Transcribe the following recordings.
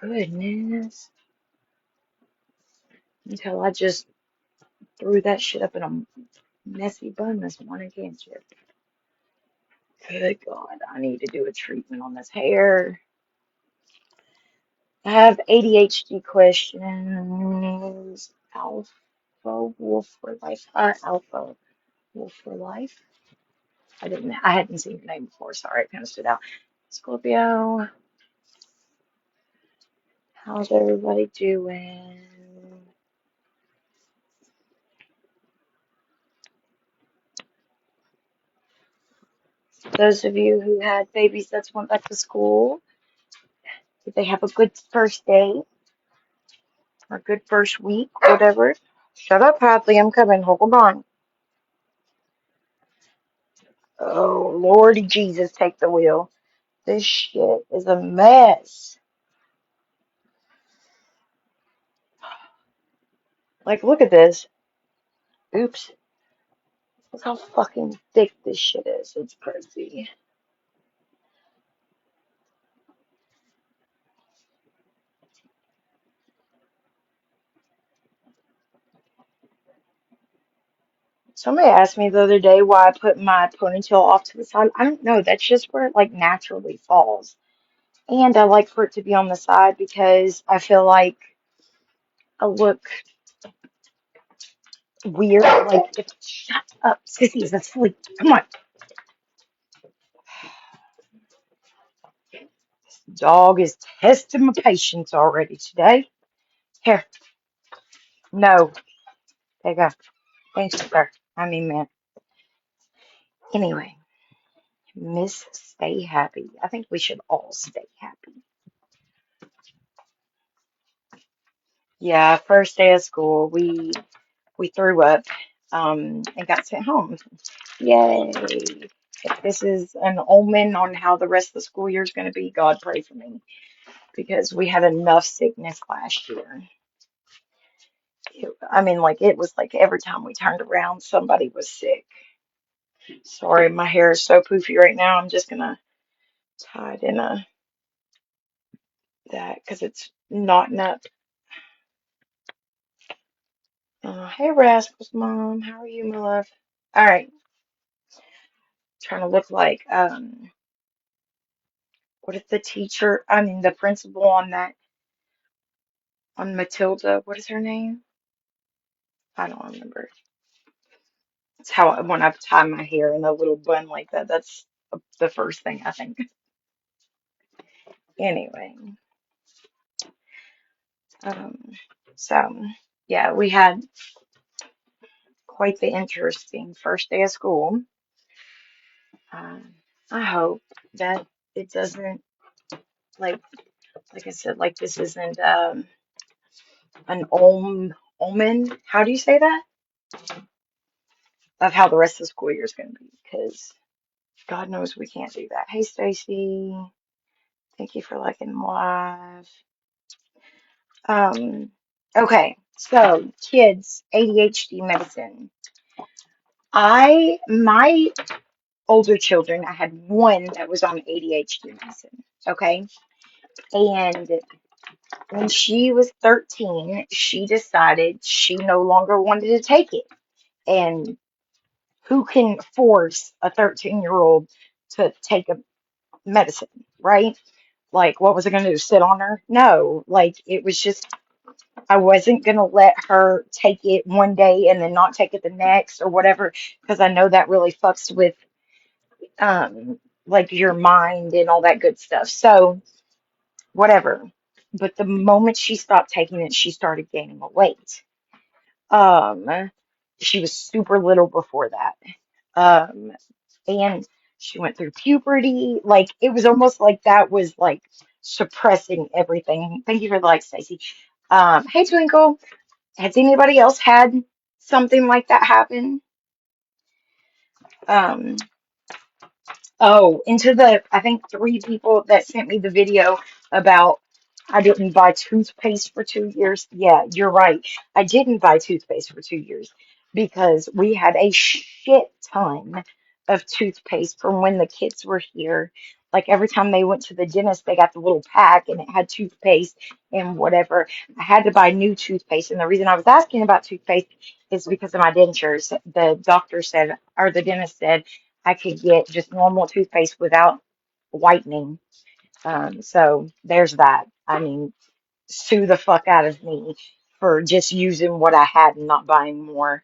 Goodness. Until I just threw that shit up in a messy bun this morning, can't you? Good God, I need to do a treatment on this hair. I have ADHD questions. Alpha Wolf for Life. Alpha Wolf for Life. I hadn't seen your name before. Sorry, it kind of stood out. Scorpio, how's everybody doing? Those of you who had babies that went back to school, did they have a good first day or good first week, whatever? Shut up, Hadley. I'm coming. Hold on. Oh, Lordy Jesus, take the wheel. This shit is a mess. Like, look at this. Oops. Look how fucking thick this shit is. It's crazy. Somebody asked me the other day why I put my ponytail off to the side. I don't know. That's just where it like naturally falls. And I like for it to be on the side because I feel like I look weird. Like, if shut up, Sissy is asleep. Come on. Dog is testing my patience already today. Here. No. There you go. Thanks, sir. I mean, man. Anyway, Miss Stay Happy. I think we should all stay happy. Yeah, first day of school, we threw up and got sent home. Yay. If this is an omen on how the rest of the school year is going to be, God pray for me because we had enough sickness last year. I mean, like it was like every time we turned around, somebody was sick. Sorry, my hair is so poofy right now. I'm just gonna tie it in a that because it's knotting up. Hey, Rascal's mom, how are you, my love? All right, trying to look like what is the teacher? I mean, the principal on that on Matilda. What is her name? I don't remember. It's how when I've tied my hair in a little bun like that. That's the first thing I think. Anyway, um, so yeah, we had quite the interesting first day of school. Um, I hope that it doesn't like like I said, like this isn't an omen. How do you say that? Of how the rest of the school year is going to be, because God knows we can't do that. Hey, Stacy, thank you for liking the live. Um, okay, so kids, ADHD medicine. My older children, I had one that was on ADHD medicine. Okay, and when she was 13, she decided she no longer wanted to take it. And who can force a 13-year-old to take a medicine, right? Like, what was I going to do? Sit on her? No, like, it was just, I wasn't going to let her take it one day and then not take it the next or whatever, because I know that really fucks with, um, like, your mind and all that good stuff. So, whatever. But the moment she stopped taking it, she started gaining weight. Um, she was super little before that. And she went through puberty. Like it was almost like that was like suppressing everything. Thank you for the like, Stacey. Hey Twinkle, has anybody else had something like that happen? Um, Oh, into the, I think 3 people that sent me the video about I didn't buy toothpaste for 2 years. Yeah, you're right. I didn't buy toothpaste for 2 years because we had a shit ton of toothpaste from when the kids were here. Like every time they went to the dentist, they got the little pack and it had toothpaste and whatever. I had to buy new toothpaste. And the reason I was asking about toothpaste is because of my dentures. The doctor said, or the dentist said, I could get just normal toothpaste without whitening. So there's that. I mean, sue the fuck out of me for just using what I had and not buying more.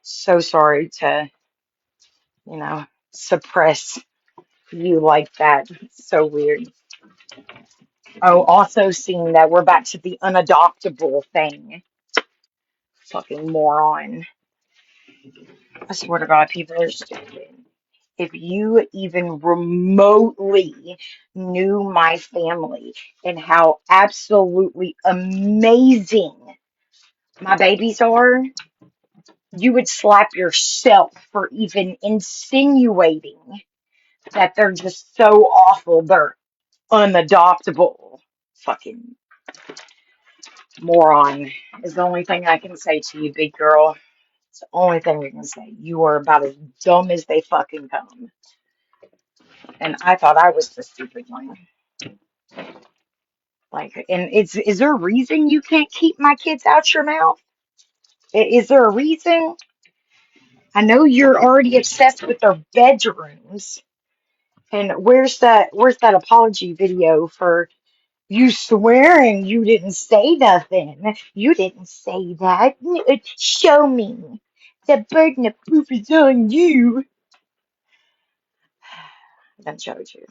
So sorry to, you know, suppress you like that. It's so weird. Oh, also seeing that we're back to the unadoptable thing. Fucking moron. I swear to God, people are stupid. If you even remotely knew my family and how absolutely amazing my babies are, you would slap yourself for even insinuating that they're just so awful, they're unadoptable. Fucking moron is the only thing I can say to you, big girl. It's the only thing I can say. You are about as dumb as they fucking come. And I thought I was the stupid one. Like, and is there a reason you can't keep my kids out your mouth? Is there a reason? I know you're already obsessed with their bedrooms. And where's that apology video for you swearing you didn't say nothing? You didn't say that. Show me. The burden of proof is on you. That showed you.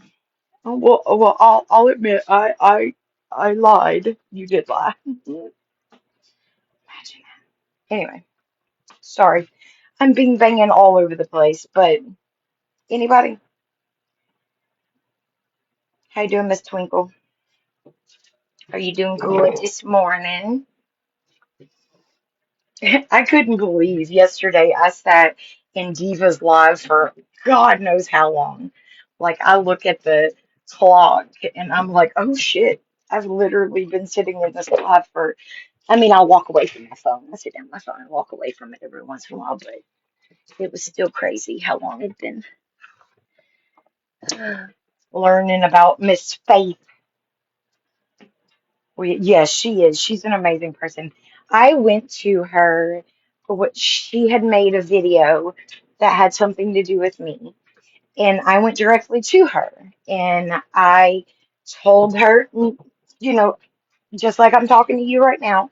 I'll admit, I lied. You did lie. Imagine that. Anyway, sorry. I'm being banging all over the place, but anybody? How you doing, Miss Twinkle? Are you doing good this morning? I couldn't believe yesterday I sat in Diva's live for God knows how long. Like I look at the clock and I'm like, oh shit. I've literally been sitting in this live for, I mean, I'll walk away from my phone. I sit down my phone and walk away from it every once in a while, but it was still crazy how long it'd been learning about Miss Faith. Well, yes, she is. She's an amazing person. I went to her, what she had made a video that had something to do with me, and I went directly to her and I told her, you know, just like I'm talking to you right now,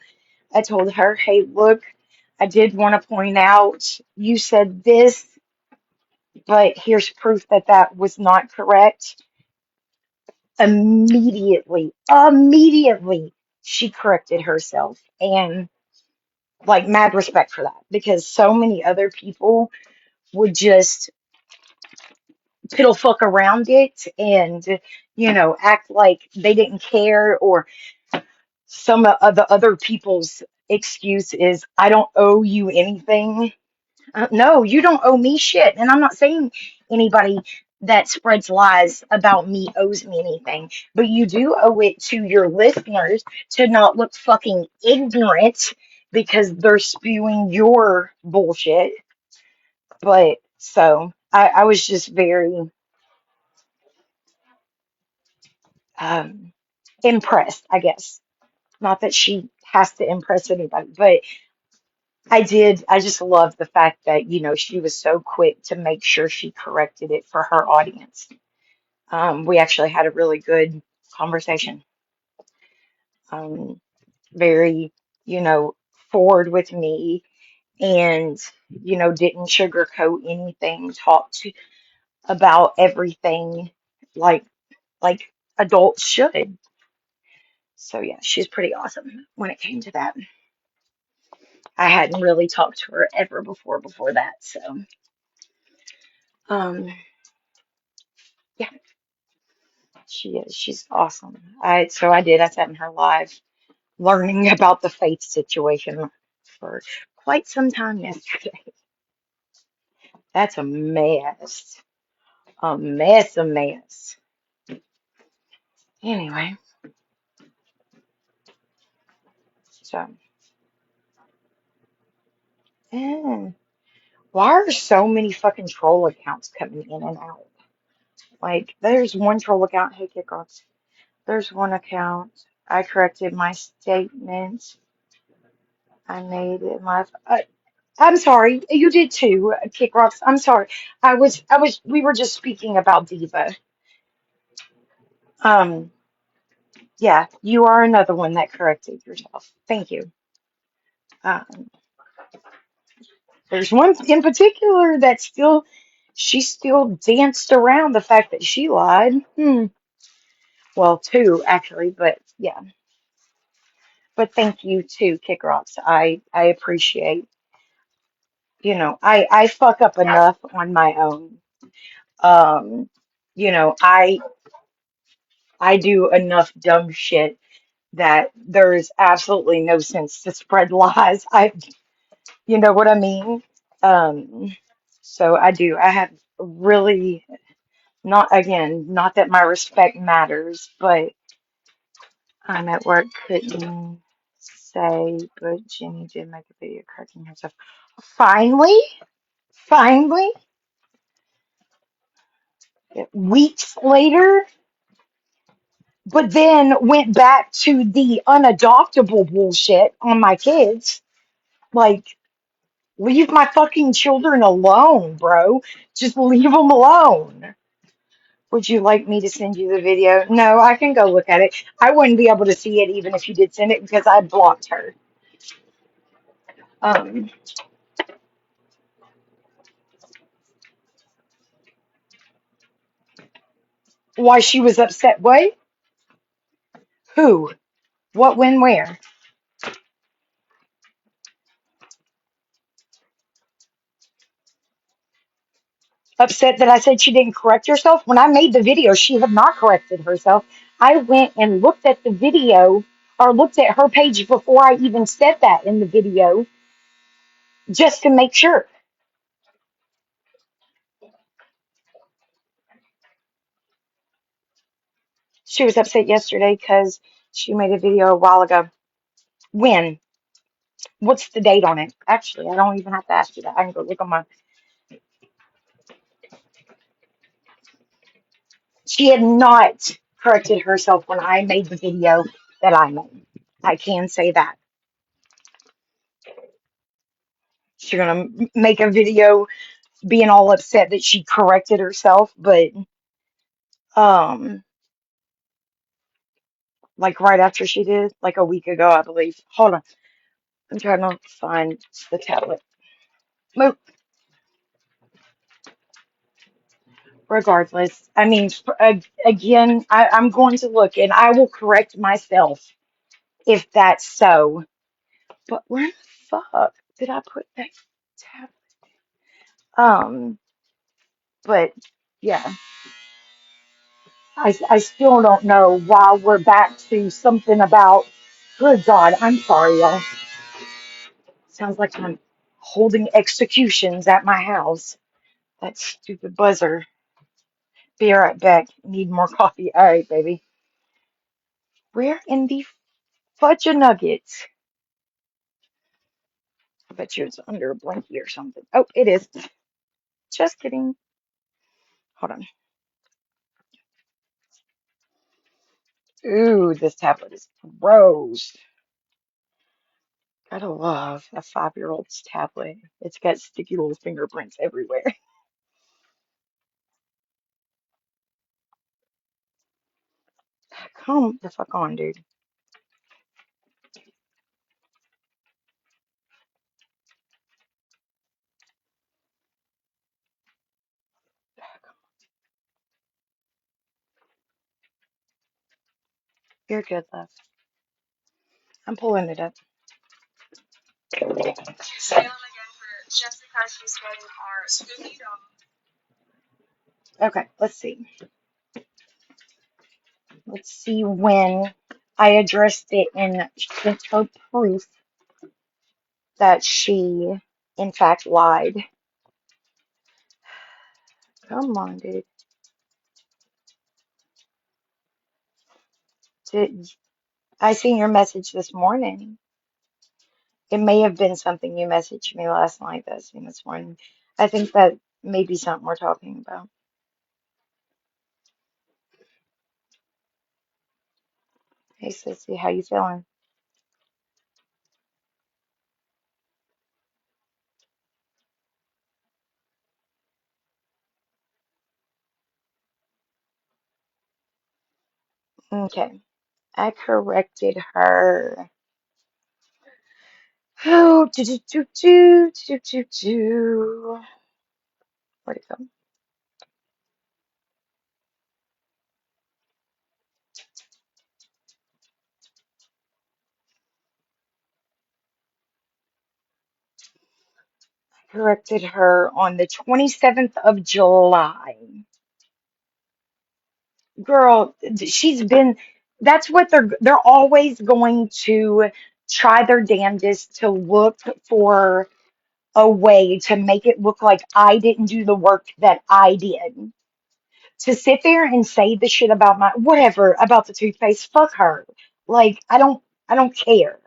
I told her, hey, look, I did want to point out you said this, but here's proof that that was not correct. Immediately, she corrected herself. And like mad respect for that because so many other people would just piddle fuck around it and, act like they didn't care, or some of the other people's excuse is, I don't owe you anything. No, you don't owe me shit. And I'm not saying anybody that spreads lies about me owes me anything, but you do owe it to your listeners to not look fucking ignorant because they're spewing your bullshit. But so I was just very um, impressed, I guess. Not that she has to impress anybody, but I just love the fact that, she was so quick to make sure she corrected it for her audience. We actually had a really good conversation. Um, very, you know, forward with me and, didn't sugarcoat anything, talked about everything like like adults should. So yeah, she's pretty awesome when it came to that. I hadn't really talked to her ever before that. So um yeah, she is. She's awesome. I sat in her live learning about the faith situation for quite some time yesterday. That's a mess. A mess. Anyway, so yeah. Why are so many fucking troll accounts coming in and out? Like, there's one troll account. Hey, Kick Rocks. There's one account. I corrected my statement I made in life. I'm sorry. You did too, Kick Rocks. I'm sorry. We were just speaking about Diva. Um, yeah, you are another one that corrected yourself. Thank you. Um, there's one in particular that she still danced around the fact that she lied. Well, two actually, but yeah. But thank you too, Kick Rocks. I appreciate, I fuck up enough on my own. Um, I do enough dumb shit that there's absolutely no sense to spread lies. You know what I mean? Um, so I do. I have really not that my respect matters, but I'm at work, couldn't say, but Jenny did make a video correcting herself. Finally, finally, weeks later, but then went back to the unadoptable bullshit on my kids. Like, leave my fucking children alone, bro. Just leave them alone. Would you like me to send you the video? No, I can go look at it. I wouldn't be able to see it even if you did send it because I blocked her. Um, why she was upset? What? Who? What? When? Where? Upset that I said she didn't correct herself? When I made the video, she had not corrected herself. I went and looked at the video or looked at her page before I even said that in the video just to make sure. She was upset yesterday because she made a video a while ago. When? What's the date on it? Actually, I don't even have to ask you that. I can go look on my. She had not corrected herself when I made the video that I made. I can say that. She's gonna make a video being all upset that she corrected herself, but um, like right after she did, like a week ago, I believe. Hold on, I'm trying to find the tablet. Move. Regardless, I mean, again, I'm going to look and I will correct myself if that's so. But where the fuck did I put that tab? But yeah, I still don't know why we're back to something about. Good God, I'm sorry, y'all. Sounds like I'm holding executions at my house. That stupid buzzer. Be right back. Need more coffee. All right, baby. Where in the fudge nuggets? I bet you it's under a blankie or something. Oh, it is. Just kidding. Hold on. Ooh, this tablet is gross. Gotta love a 5-year-old's tablet. It's got sticky little fingerprints everywhere. Come the fuck on, dude. You're good, love. I'm pulling it up. Okay, let's see. Let's see when I addressed it and sent her proof that she, in fact, lied. Come on, dude. Did I seen your message this morning? It may have been something you messaged me last night that I seen this morning. I think that may be something we're talking about. Hey, Sissy, how you feeling? Okay, I corrected her. Oh, do. Where'd it go? Corrected her on the 27th of July. Girl, she's been, that's what they're always going to try their damnedest to look for a way to make it look like I didn't do the work that I did. To sit there and say the shit about my whatever about the toothpaste, fuck her. Like I don't care.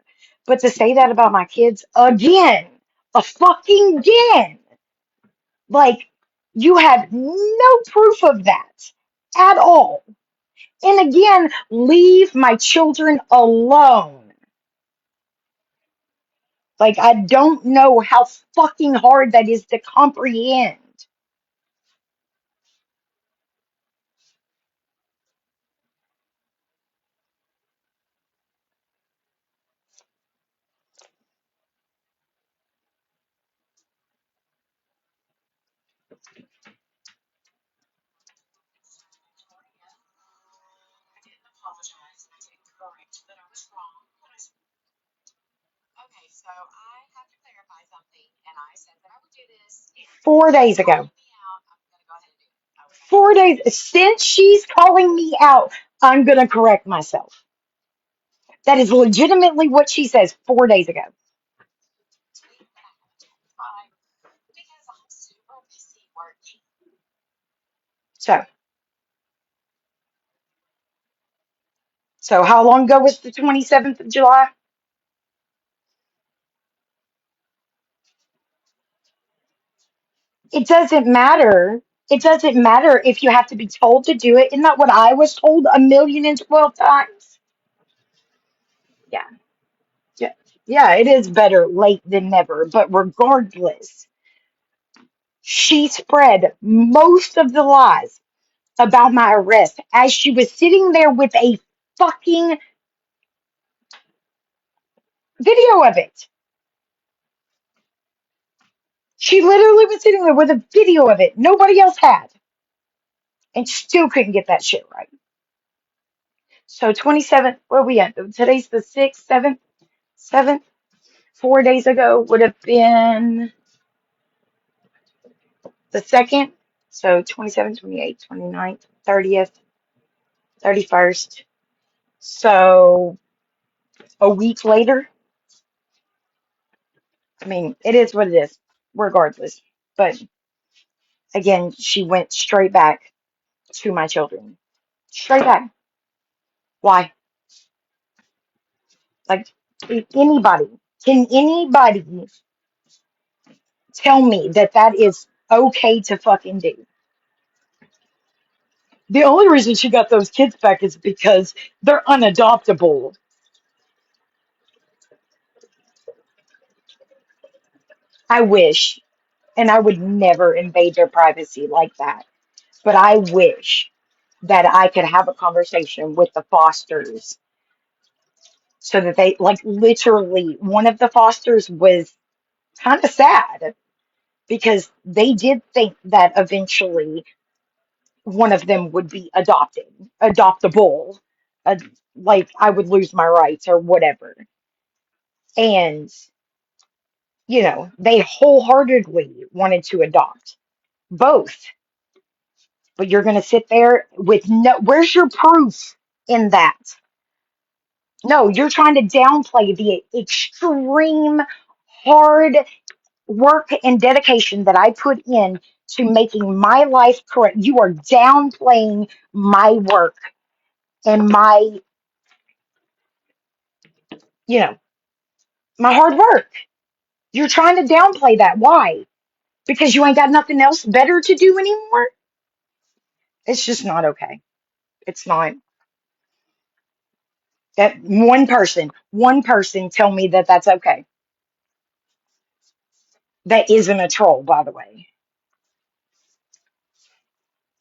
But to say that about my kids again, a fucking again, like you have no proof of that at all. And again, leave my children alone. Like I don't know how fucking hard that is to comprehend. 4 days ago. 4 days since she's calling me out, I'm gonna correct myself. That is legitimately what she says 4 days ago. So, so how long ago was the 27th of July? It doesn't matter. It doesn't matter if you have to be told to do it. Isn't that what I was told 1,012 times? Yeah, yeah, yeah. It is better late than never. But regardless, she spread most of the lies about my arrest as she was sitting there with a fucking video of it. She literally was sitting there with a video of it. Nobody else had. And still couldn't get that shit right. So 27th, where are we at? Today's the 6th, 7th, 7th. 4 days ago would have been the 2nd. So 27th, 28th, 29th, 30th, 31st. So a week later, I mean, it is what it is, regardless. But again, she went straight back to my children. Straight back. Why? Like, anybody, can anybody tell me that that is okay to fucking do? The only reason she got those kids back is because they're unadoptable. I wish, and I would never invade their privacy like that, but I wish that I could have a conversation with the fosters so that they, like, literally, one of the fosters was kind of sad because they did think that eventually one of them would be adopted, adoptable, uh, like I would lose my rights or whatever. And, they wholeheartedly wanted to adopt both. But you're going to sit there with no, where's your proof in that? No, you're trying to downplay the extreme hard work and dedication that I put in to making my life correct. You are downplaying my work and you know, my hard work. You're trying to downplay that. Why? Because you ain't got nothing else better to do anymore? It's just not okay. It's not. That one person tell me that that's okay. That isn't a troll, by the way.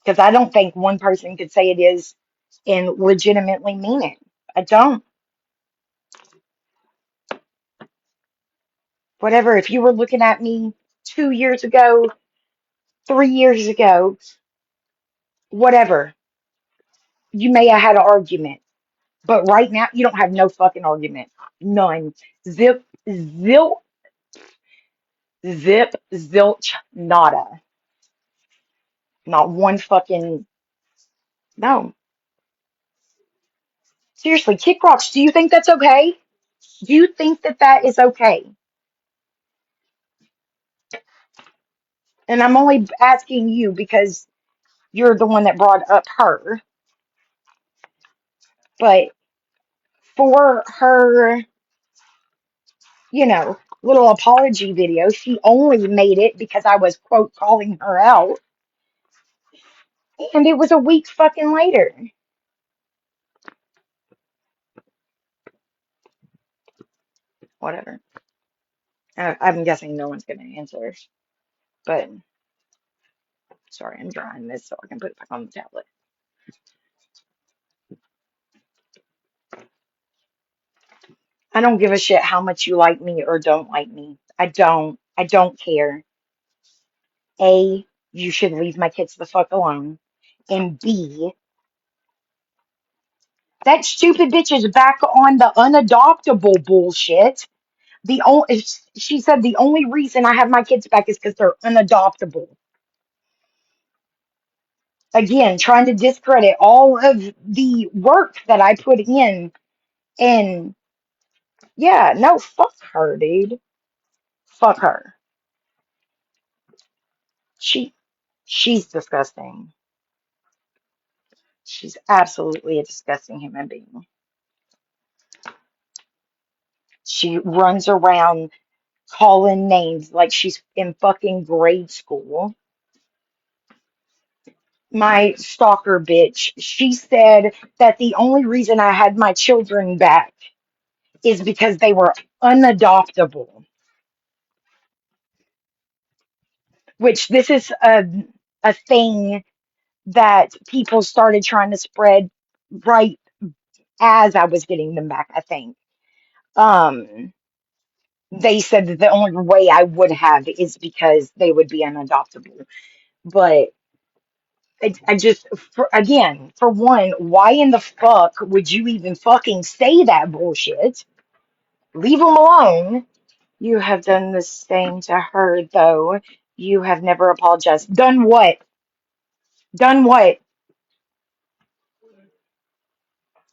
Because I don't think one person could say it is and legitimately mean it. I don't. Whatever. If you were looking at me 2 years ago, 3 years ago, whatever, you may have had an argument. But right now, you don't have no fucking argument. None. Zip, zilch, zilch, nada. Not one fucking, no. Seriously, kick rocks. Do you think that's okay? Do you think that that is okay? And I'm only asking you because you're the one that brought up her. But for her, little apology video, she only made it because I was, quote, calling her out. And it was a week fucking later. Whatever. I'm guessing no one's going to answer. But, sorry, I'm drying this so I can put it back on the tablet. I don't give a shit how much you like me or don't like me. I don't. I don't care. A, you should leave my kids the fuck alone. And B, that stupid bitch is back on the unadoptable bullshit. She said the only reason I have my kids back is because they're unadoptable. Again, trying to discredit all of the work that I put in. And yeah, no, fuck her, dude. Fuck her. She she's disgusting. She's absolutely a disgusting human being. She runs around calling names like she's in fucking grade school. My stalker bitch, she said that the only reason I had my children back is because they were unadoptable, which this is a thing that people started trying to spread right as I was getting them back, I think. Um, they said that the only way I would have is because they would be unadoptable. But I just, again, for one, why in the fuck would you even fucking say that bullshit? Leave them alone. You have done the same to her, though. You have never apologized. Done what? Done what?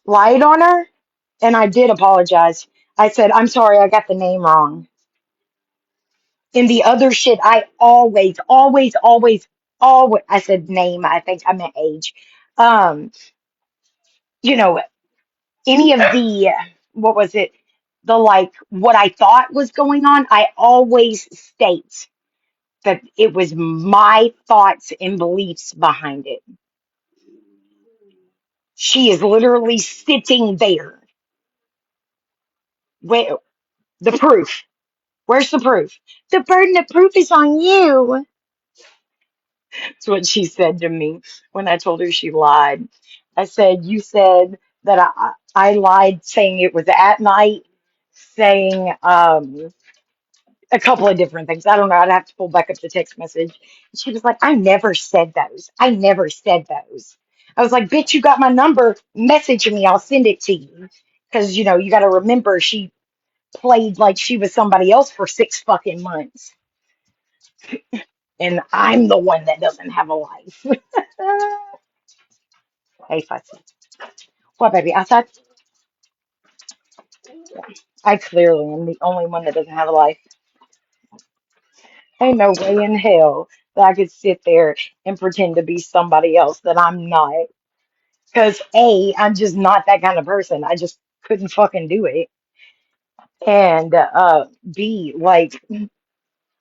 Lied on her? And I did apologize. I said, I'm sorry, I got the name wrong. In the other shit, I always, I said name, I think I meant age. Um, you know, any of the, what was it? The like, what I thought was going on, I always state that it was my thoughts and beliefs behind it. She is literally sitting there. Where the proof? Where's the proof? The burden of proof is on you. That's what she said to me when I told her she lied. I said, you said that I lied saying it was at night, saying a couple of different things. I don't know. I'd have to pull back up the text message. She was like, I never said those. I never said those. I was like, bitch, you got my number. Message me. I'll send it to you. Because, you got to remember, she played like she was somebody else for 6 fucking months. And I'm the one that doesn't have a life. Hey, Fussy. What, baby? Outside? I clearly am the only one that doesn't have a life. Ain't no way in hell that I could sit there and pretend to be somebody else that I'm not. Because A, I'm just not that kind of person. I just couldn't fucking do it. And B, like,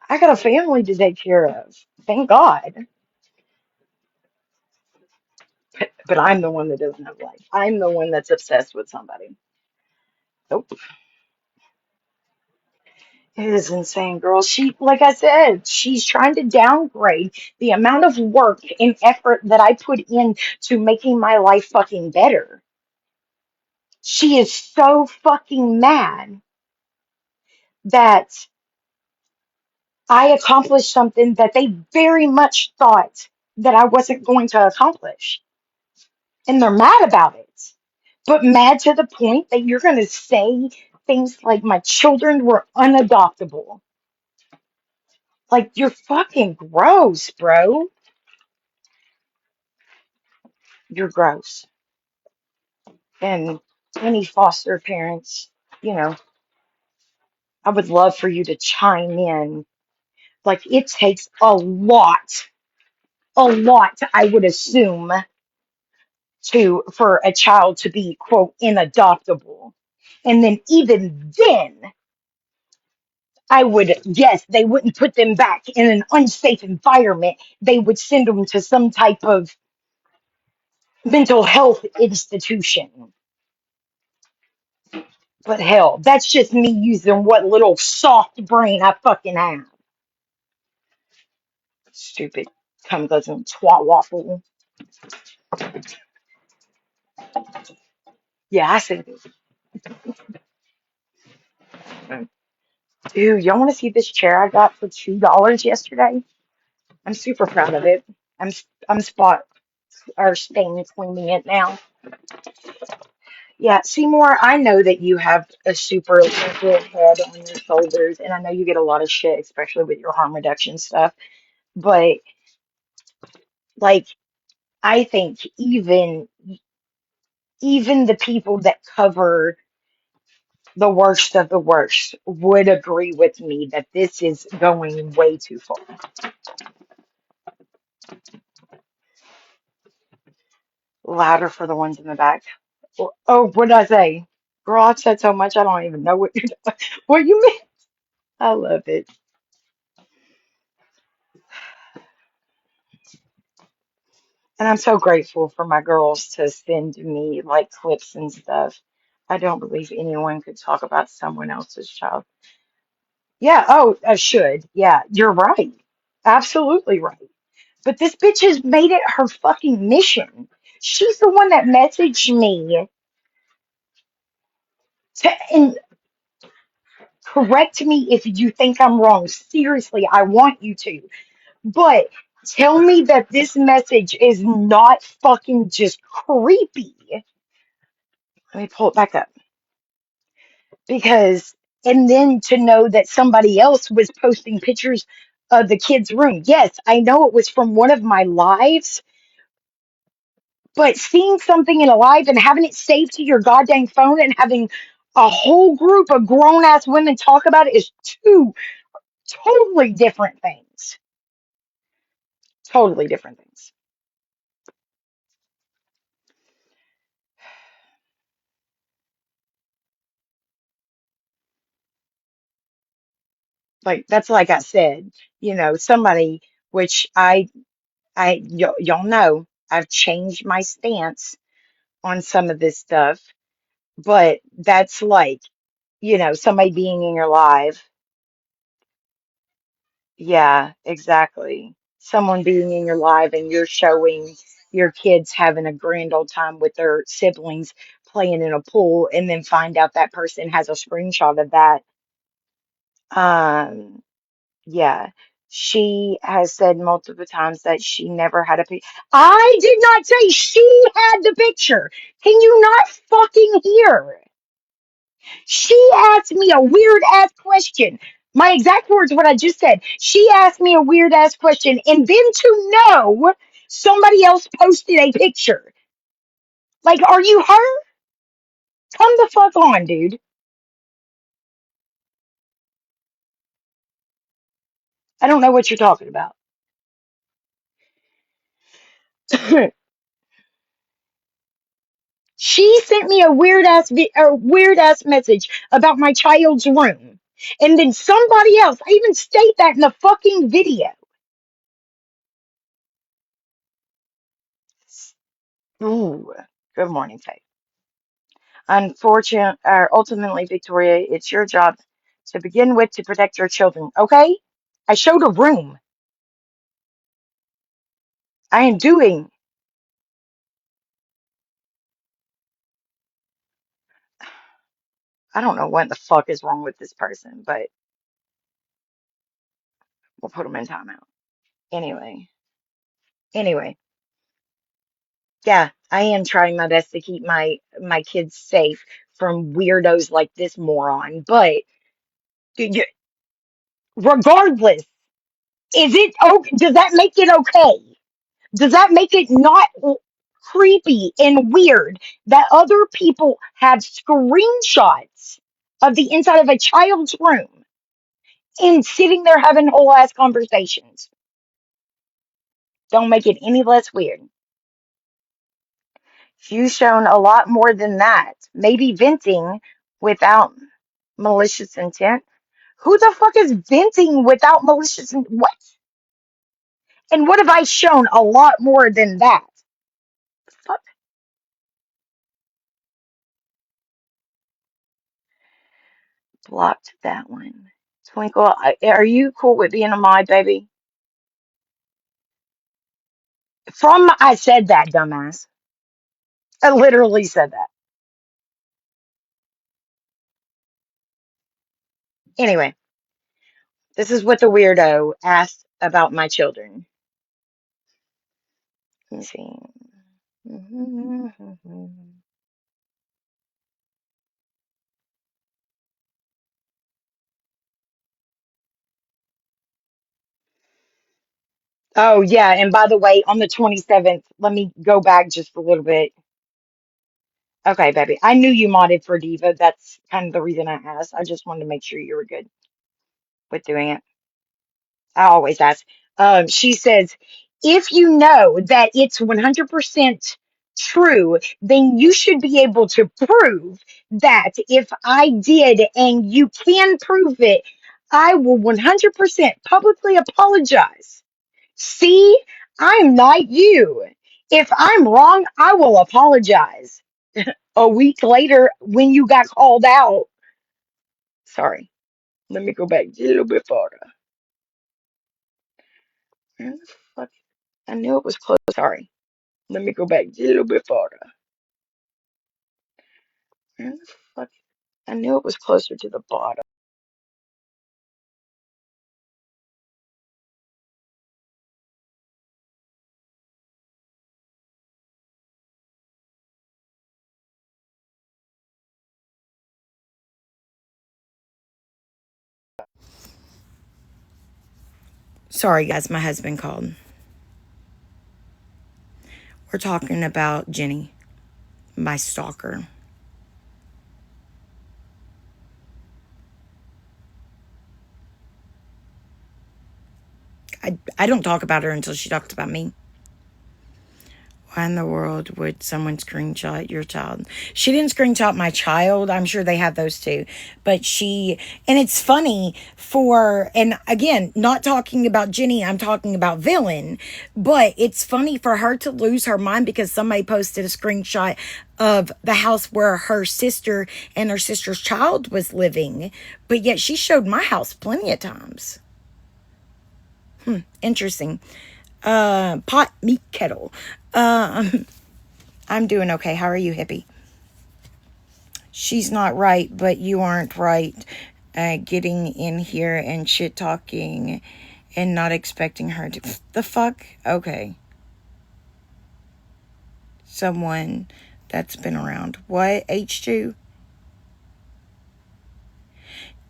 I got a family to take care of. Thank God. But I'm the one that doesn't have life. I'm the one that's obsessed with somebody. Nope. It is insane, girl. She, like I said, she's trying to downgrade the amount of work and effort that I put in to making my life fucking better. She is so fucking mad that I accomplished something that they very much thought that I wasn't going to accomplish. And they're mad about it. But mad to the point that you're going to say things like my children were unadoptable. Like, you're fucking gross, bro. You're gross. And any foster parents, you know, I would love for you to chime in. Like, it takes a lot, I would assume, to for a child to be quote inadoptable. And then even then, I would guess they wouldn't put them back in an unsafe environment. They would send them to some type of mental health institution. But hell, that's just me using what little soft brain I fucking have. Stupid cum doesn't twat waffle. Yeah, I said it. Dude, y'all want to see this chair I got for $2 yesterday? I'm super proud of it. I'm I'm spot or stain cleaning it now. Yeah, Seymour, I know that you have a super good head on your shoulders, and I know you get a lot of shit, especially with your harm reduction stuff. But like, I think even the people that cover the worst of the worst would agree with me that this is going way too far. Louder for the ones in the back. Oh, what did I say? Girl, I've said so much I don't even know what you mean. I love it. And I'm so grateful for my girls to send me like clips and stuff. I don't believe anyone could talk about someone else's child. Yeah, oh, I should. Yeah, you're right. Absolutely right. But this bitch has made it her fucking mission. She's the one that messaged me to and correct me if you think I'm wrong. Seriously, I want you to. But tell me that this message is not fucking just creepy. Let me pull it back up. Because, and then to know that somebody else was posting pictures of the kid's room. Yes, I know it was from one of my lives, but seeing something in a live and having it saved to your goddamn phone and having a whole group of grown ass women talk about it is two totally different things. Totally different things. Like that's like I said, somebody which y'all know I've changed my stance on some of this stuff, but that's like, somebody being in your life. Yeah, exactly. Someone being in your life and you're showing your kids having a grand old time with their siblings playing in a pool and then find out that person has a screenshot of that. Um, yeah. She has said multiple times that she never had a picture. I did not say she had the picture. Can you not fucking hear? She asked me a weird ass question. My exact words, what I just said. She asked me a weird ass question, and then to know somebody else posted a picture. Like, are you her? Come the fuck on, dude. I don't know what you're talking about. She sent me a weird ass message about my child's room, and then somebody else. I even state that in the fucking video. Ooh, good morning, Faith. Ultimately, Victoria, it's your job to begin with to protect your children. Okay? I showed a room. I am doing. I don't know what the fuck is wrong with this person, but we'll put them in timeout. Anyway, yeah, I am trying my best to keep my kids safe from weirdos like this moron. But regardless, is it okay? Does that make it okay? Does that make it not creepy and weird that other people have screenshots of the inside of a child's room and sitting there having whole ass conversations? Don't make it any less weird. You've shown a lot more than that. Maybe venting without malicious intent. Who the fuck is venting without malicious intent? What? And what have I shown a lot more than that? Fuck. Blocked that one. Twinkle, are you cool with being a mod, baby? I said that, dumbass. I literally said that. Anyway, this is what the weirdo asked about my children. Let me see. Oh, yeah. And by the way, on the 27th, let me go back just a little bit. Okay, baby. I knew you modded for Diva. That's kind of the reason I asked. I just wanted to make sure you were good with doing it. I always ask. She says, if you know that it's 100% true, then you should be able to prove that. If I did and you can prove it, I will 100% publicly apologize. See, I'm not you. If I'm wrong, I will apologize. A week later, when you got called out, sorry, let me go back a little bit further. Where the fuck? I knew it was close. Sorry. Let me go back a little bit further. Where the fuck? I knew it was closer to the bottom. Sorry, guys, my husband called. We're talking about Jenny, my stalker. I don't talk about her until she talks about me. Why in the world would someone screenshot your child? She didn't screenshot my child. I'm sure they have those too. But and it's funny and again, not talking about Jenny, I'm talking about Villain. But it's funny for her to lose her mind because somebody posted a screenshot of the house where her sister and her sister's child was living. But yet she showed my house plenty of times. Interesting. Pot meat kettle. I'm doing okay. How are you, hippie? She's not right, but you aren't right. Getting in here and shit talking and not expecting her to. The fuck? Okay. Someone that's been around. What? H2?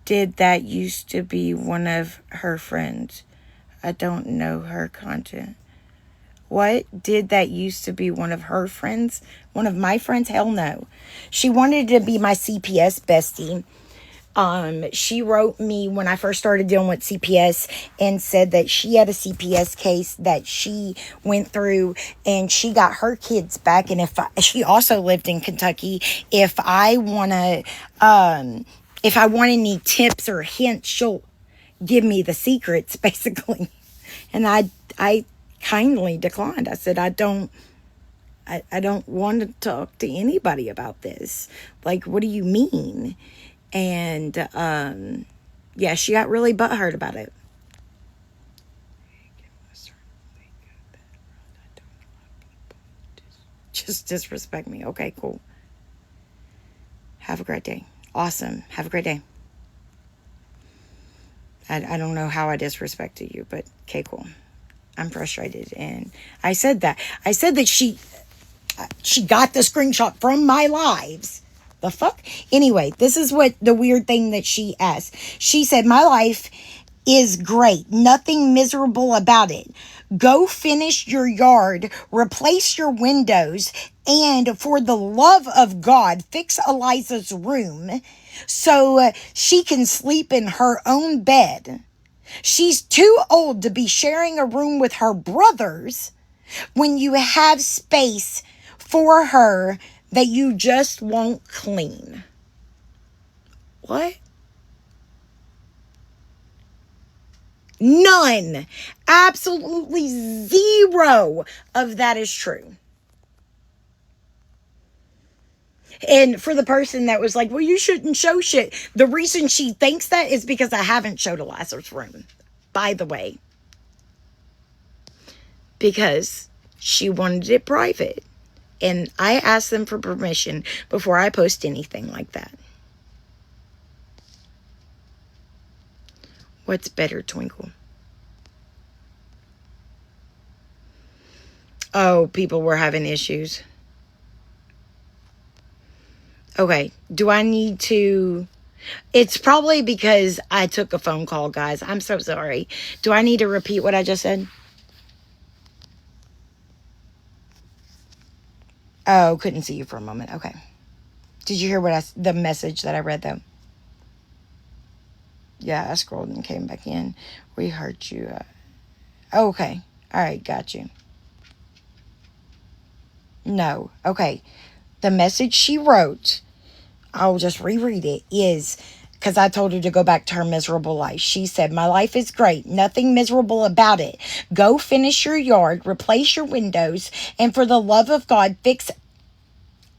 Did that used to be one of her friends? I don't know her content. What? Did that used to be one of her friends? One of my friends? Hell no. She wanted to be my CPS bestie. She wrote me when I first started dealing with CPS and said that she had a CPS case that she went through and she got her kids back. And she also lived in Kentucky. If I want any tips or hints, she'll give me the secrets basically. And I kindly declined. I said, I don't I don't want to talk to anybody about this. Like, what do you mean? And yeah, she got really butthurt about it. Just disrespect me. Okay, cool. Have a great day. Awesome. Have a great day. I don't know how I disrespected you, but okay, cool. I'm frustrated. And I said that. I said that she got the screenshot from my lives. The fuck? Anyway, this is what the weird thing that she asked. She said, my life is great. Nothing miserable about it. Go finish your yard, replace your windows, and for the love of God, fix Eliza's room so she can sleep in her own bed. She's too old to be sharing a room with her brothers when you have space for her that you just won't clean. What? None. Absolutely zero of that is true. And for the person that was like, well, you shouldn't show shit. The reason she thinks that is because I haven't showed Eliza's room, by the way. Because she wanted it private. And I asked them for permission before I post anything like that. What's better, Twinkle? Oh, people were having issues. Okay, do I need to... It's probably because I took a phone call, guys. I'm so sorry. Do I need to repeat what I just said? Oh, couldn't see you for a moment. Okay. Did you hear the message that I read, though? Yeah, I scrolled and came back in. We heard you. Okay. All right, got you. No. Okay. The message she wrote, I'll just reread it, is because I told her to go back to her miserable life. She said, my life is great. Nothing miserable about it. Go finish your yard, replace your windows, and for the love of God, fix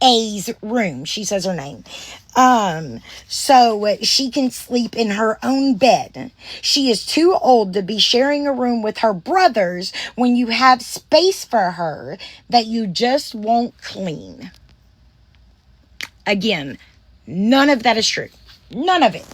A's room. She says her name. So she can sleep in her own bed. She is too old to be sharing a room with her brothers when you have space for her that you just won't clean. Again, none of that is true. None of it.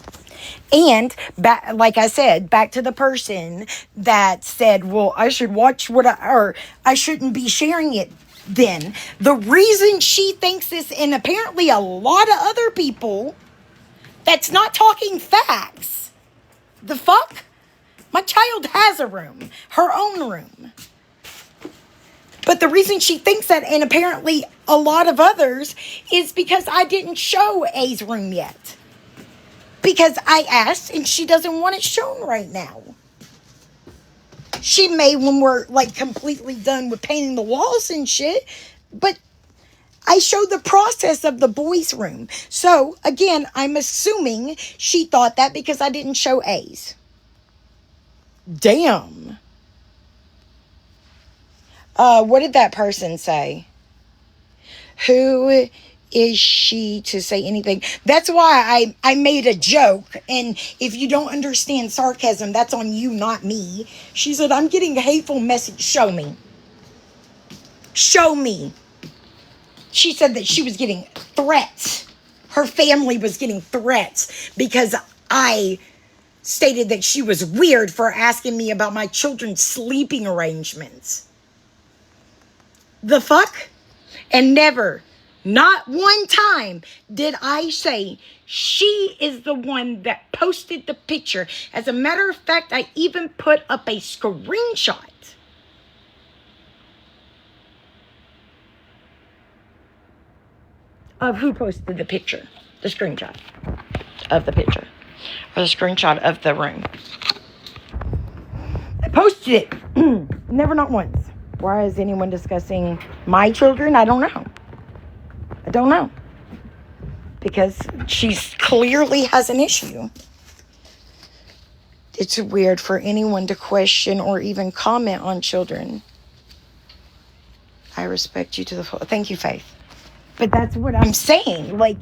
And back, like I said, back to the person that said, well, I should watch or I shouldn't be sharing it then. The reason she thinks this, and apparently a lot of other people, that's not talking facts. The fuck? My child has a room, her own room. But the reason she thinks that, and apparently a lot of others, is because I didn't show A's room yet. Because I asked, and she doesn't want it shown right now. She may when we're like completely done with painting the walls and shit. But I showed the process of the boys' room. So, again, I'm assuming she thought that because I didn't show A's. Damn. What did that person say? Who is she to say anything? That's why I made a joke. And if you don't understand sarcasm, that's on you, not me. She said, I'm getting a hateful message. Show me. Show me. She said that she was getting threats. Her family was getting threats because I stated that she was weird for asking me about my children's sleeping arrangements. The fuck? And never, not one time did I say she is the one that posted the picture. As a matter of fact, I even put up a screenshot of who posted the picture, the screenshot of the picture, or the screenshot of the room. I posted it, never, not once. Why is anyone discussing my children? I don't know. Because she clearly has an issue. It's weird for anyone to question or even comment on children. I respect you to the full. Thank you, Faith. But that's what I'm saying. Like,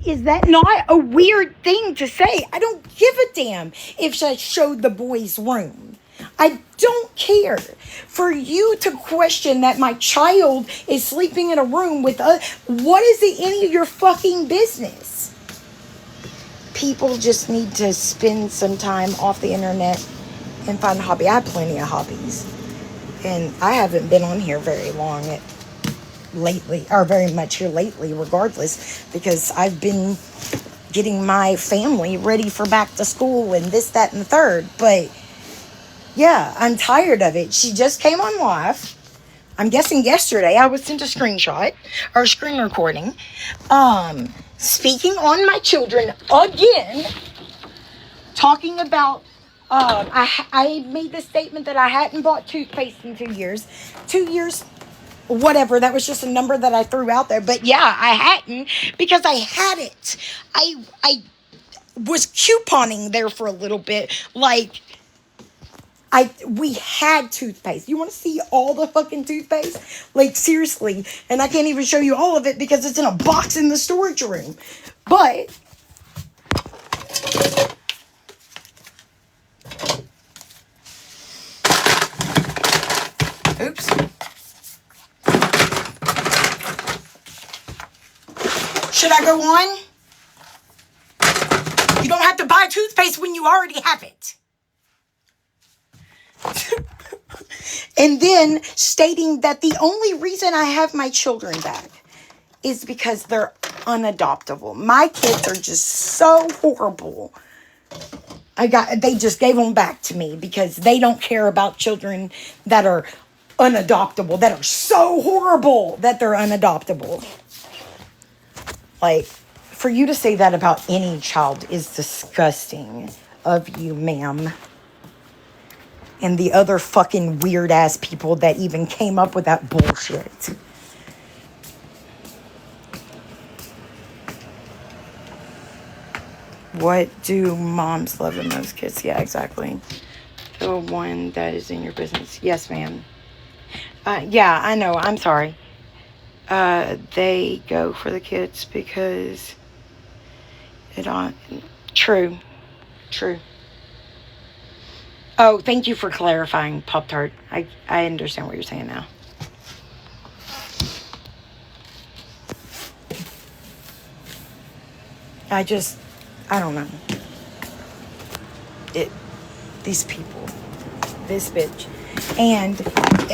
is that not a weird thing to say? I don't give a damn if I showed the boys' room. I don't care. For you to question that my child is sleeping in a room with what is it any of your fucking business? People just need to spend some time off the internet and find a hobby. I have plenty of hobbies. And I haven't been on here very long lately, or very much here lately, regardless, because I've been getting my family ready for back to school and this, that, and the third. But yeah, I'm tired of it. She just came on live. I'm guessing yesterday I was sent a screenshot or screen recording, speaking on my children again, talking about I made the statement that I hadn't bought toothpaste in 2 years. 2 years, whatever. That was just a number that I threw out there. But yeah, I hadn't, because I had it. I was couponing there for a little bit. Like, we had toothpaste. You want to see all the fucking toothpaste? Like, seriously. And I can't even show you all of it because it's in a box in the storage room. But oops. Should I go on? You don't have to buy toothpaste when you already have it. And then stating that the only reason I have my children back is because they're unadoptable. My kids are just so horrible. They just gave them back to me because they don't care about children that are unadoptable, that are so horrible that they're unadoptable. Like, for you to say that about any child is disgusting of you, ma'am. And the other fucking weird ass people that even came up with that bullshit. What do moms love the most? Kids? Yeah, exactly. The one that is in your business. Yes, ma'am. Yeah, I know. I'm sorry. They go for the kids because it on. True. Oh, thank you for clarifying, Pop-Tart. I understand what you're saying now. I don't know. These people, this bitch. And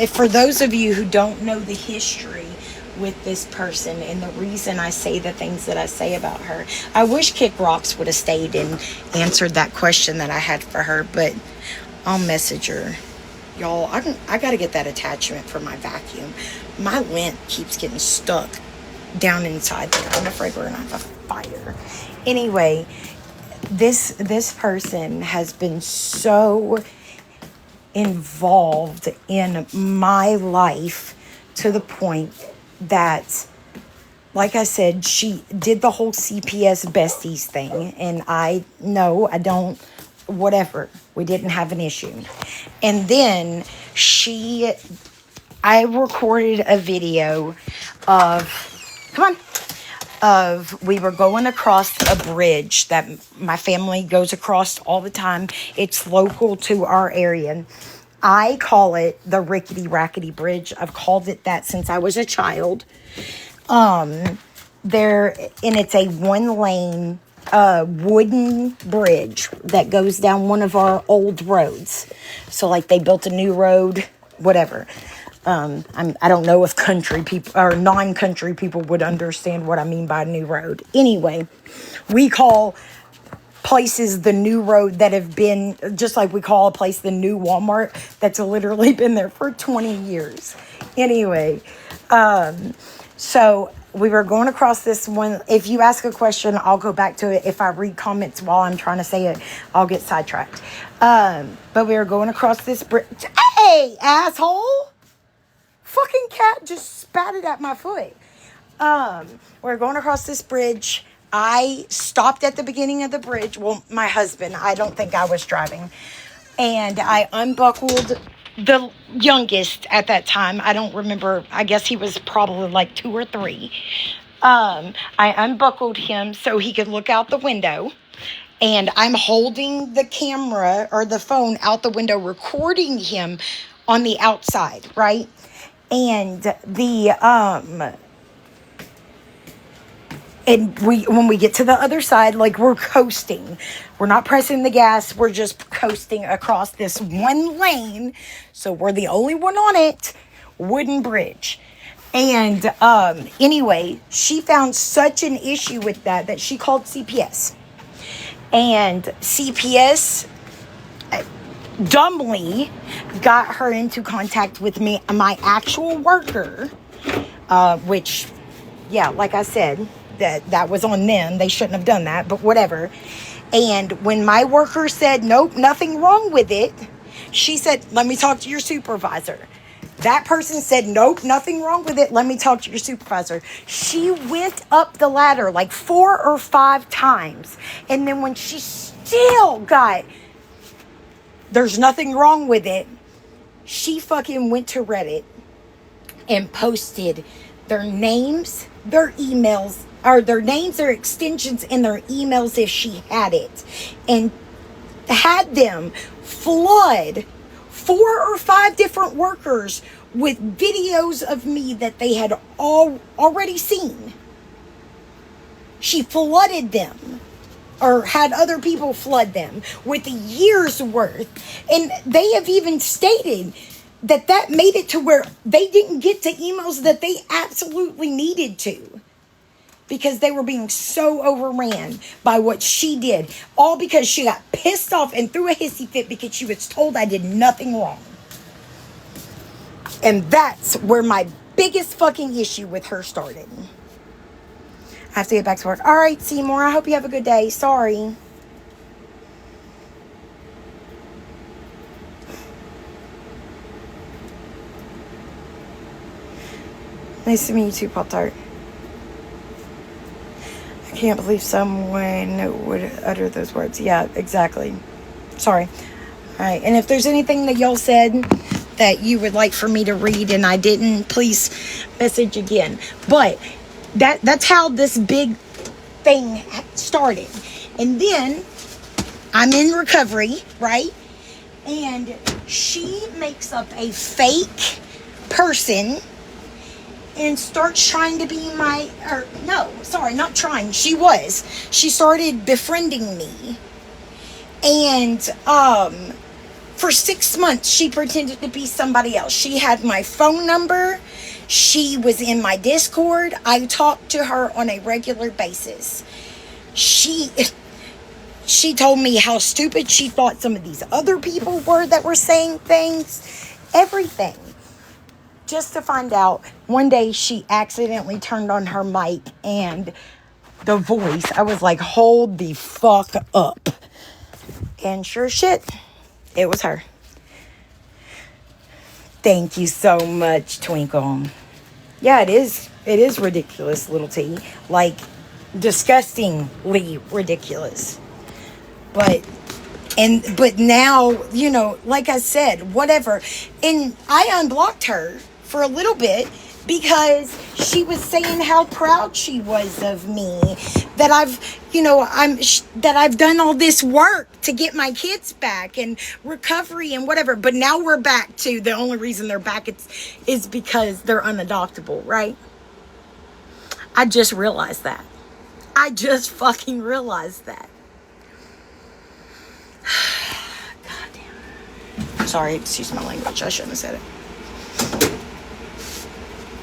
for those of you who don't know the history with this person and the reason I say the things that I say about her, I wish Kick Rocks would have stayed and answered that question that I had for her, but I'll message her. Y'all, I gotta get that attachment for my vacuum. My lint keeps getting stuck down inside there. I'm afraid we're gonna have a fire. Anyway, this person has been so involved in my life to the point that, like I said, she did the whole CPS besties thing, and I don't, whatever. We didn't have an issue. And then I recorded a video we were going across a bridge that my family goes across all the time. It's local to our area. I call it the Rickety Rackety Bridge. I've called it that since I was a child. And it's a 1-lane wooden bridge that goes down one of our old roads. So like they built a new road, whatever. I don't know if country people or non-country people would understand what I mean by new road. Anyway, we call places the new road that have been, just like we call a place the new Walmart that's literally been there for 20 years. Anyway, so we were going across this one. If you ask a question, I'll go back to it. If I read comments while I'm trying to say it, I'll get sidetracked. But we were going across this bridge. Hey, asshole! Fucking cat just spatted at my foot. We're going across this bridge. I stopped at the beginning of the bridge. Well, my husband, I don't think I was driving. And I unbuckled the youngest at that time. I don't remember. I guess he was probably like 2 or 3. I unbuckled him so he could look out the window. And I'm holding the camera or the phone out the window, recording him on the outside, right? And when we get to the other side, like, we're coasting. We're not pressing the gas. We're just coasting across this one lane. So we're the only one on it. Wooden bridge. And anyway, she found such an issue with that she called CPS. And CPS dumbly got her into contact with me, my actual worker, which, yeah, like I said, that was on them. They shouldn't have done that, but whatever. And when my worker said, nope, nothing wrong with it, she said, let me talk to your supervisor. That person said, nope, nothing wrong with it. Let me talk to your supervisor. She went up the ladder like 4 or 5 times. And then when she still got, there's nothing wrong with it, she fucking went to Reddit and posted their names, their emails, or their names, their extensions, and their emails if she had it. And had them flood 4 or 5 different workers with videos of me that they had already seen. She flooded them, or had other people flood them with a year's worth. And they have even stated that made it to where they didn't get to emails that they absolutely needed to, because they were being so overran by what she did. All because she got pissed off and threw a hissy fit because she was told I did nothing wrong. And that's where my biggest fucking issue with her started. I have to get back to work. All right, Seymour, I hope you have a good day. Sorry. Nice to meet you too, Pop-Tart. I can't believe someone would utter those words. Yeah, exactly. Sorry. All right, and if there's anything that y'all said that you would like for me to read and I didn't, please message again. But that's how this big thing started. And then I'm in recovery, right? And she makes up a fake person and starts trying to be she started befriending me. And for 6 months she pretended to be somebody else. She had my phone number. She was in my Discord. I talked to her on a regular basis. She told me how stupid she thought some of these other people were that were saying things. Everything. Just to find out, one day she accidentally turned on her mic and the voice, I was like, hold the fuck up. And sure shit, it was her. Thank you so much, Twinkle. Yeah, it is ridiculous, little T. Like, disgustingly ridiculous. But now, like I said, whatever. And I unblocked her for a little bit because she was saying how proud she was of me, that I've done all this work to get my kids back and recovery and whatever. But now we're back to the only reason they're back is because they're unadoptable, right? I just realized that. I just fucking realized that. God damn. Sorry, excuse my language. I shouldn't have said it.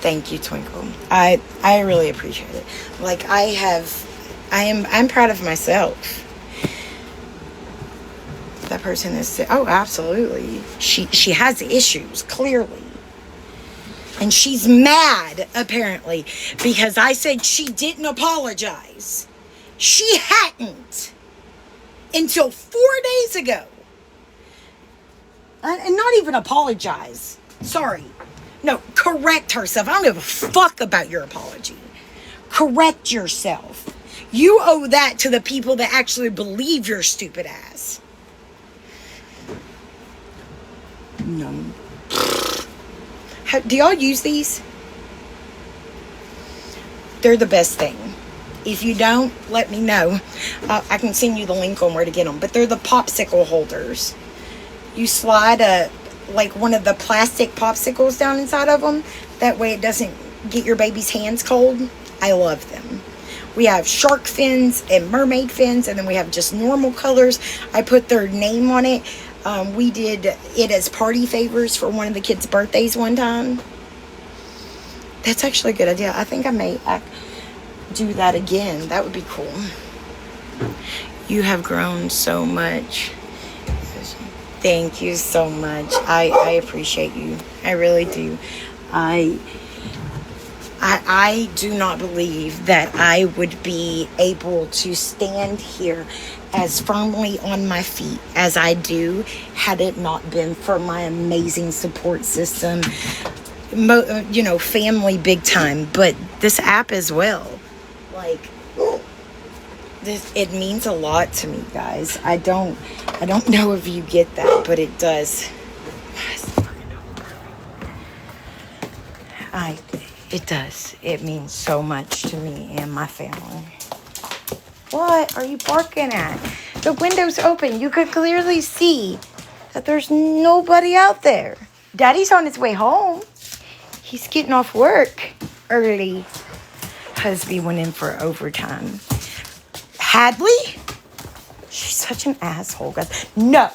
Thank you, Twinkle. I really appreciate it. Like, I'm proud of myself. That person is, oh, absolutely. She has issues, clearly. And she's mad, apparently, because I said she didn't apologize. She hadn't. Until 4 days ago. And not even apologize. Sorry. No, correct herself. I don't give a fuck about your apology. Correct yourself. You owe that to the people that actually believe your stupid ass. No. Do y'all use these? They're the best thing. If you don't, let me know. I can send you the link on where to get them. But they're the popsicle holders. You slide like one of the plastic popsicles down inside of them. That way it doesn't get your baby's hands cold. I love them. We have shark fins and mermaid fins, and then we have just normal colors. I put their name on it. We did it as party favors for one of the kids' birthdays one time. That's actually a good idea. I think I may do that again. That would be cool. You have grown so much. Thank you so much. I appreciate you. I really do. I do not believe that I would be able to stand here as firmly on my feet as I do had it not been for my amazing support system. Family big time, but this app as well. Like, it means a lot to me, guys. I don't know if you get that, but it does. It does. It means so much to me and my family. What are you barking at? The window's open. You could clearly see that there's nobody out there. Daddy's on his way home. He's getting off work early. Husby went in for overtime. Hadley? She's such an asshole, guys. No.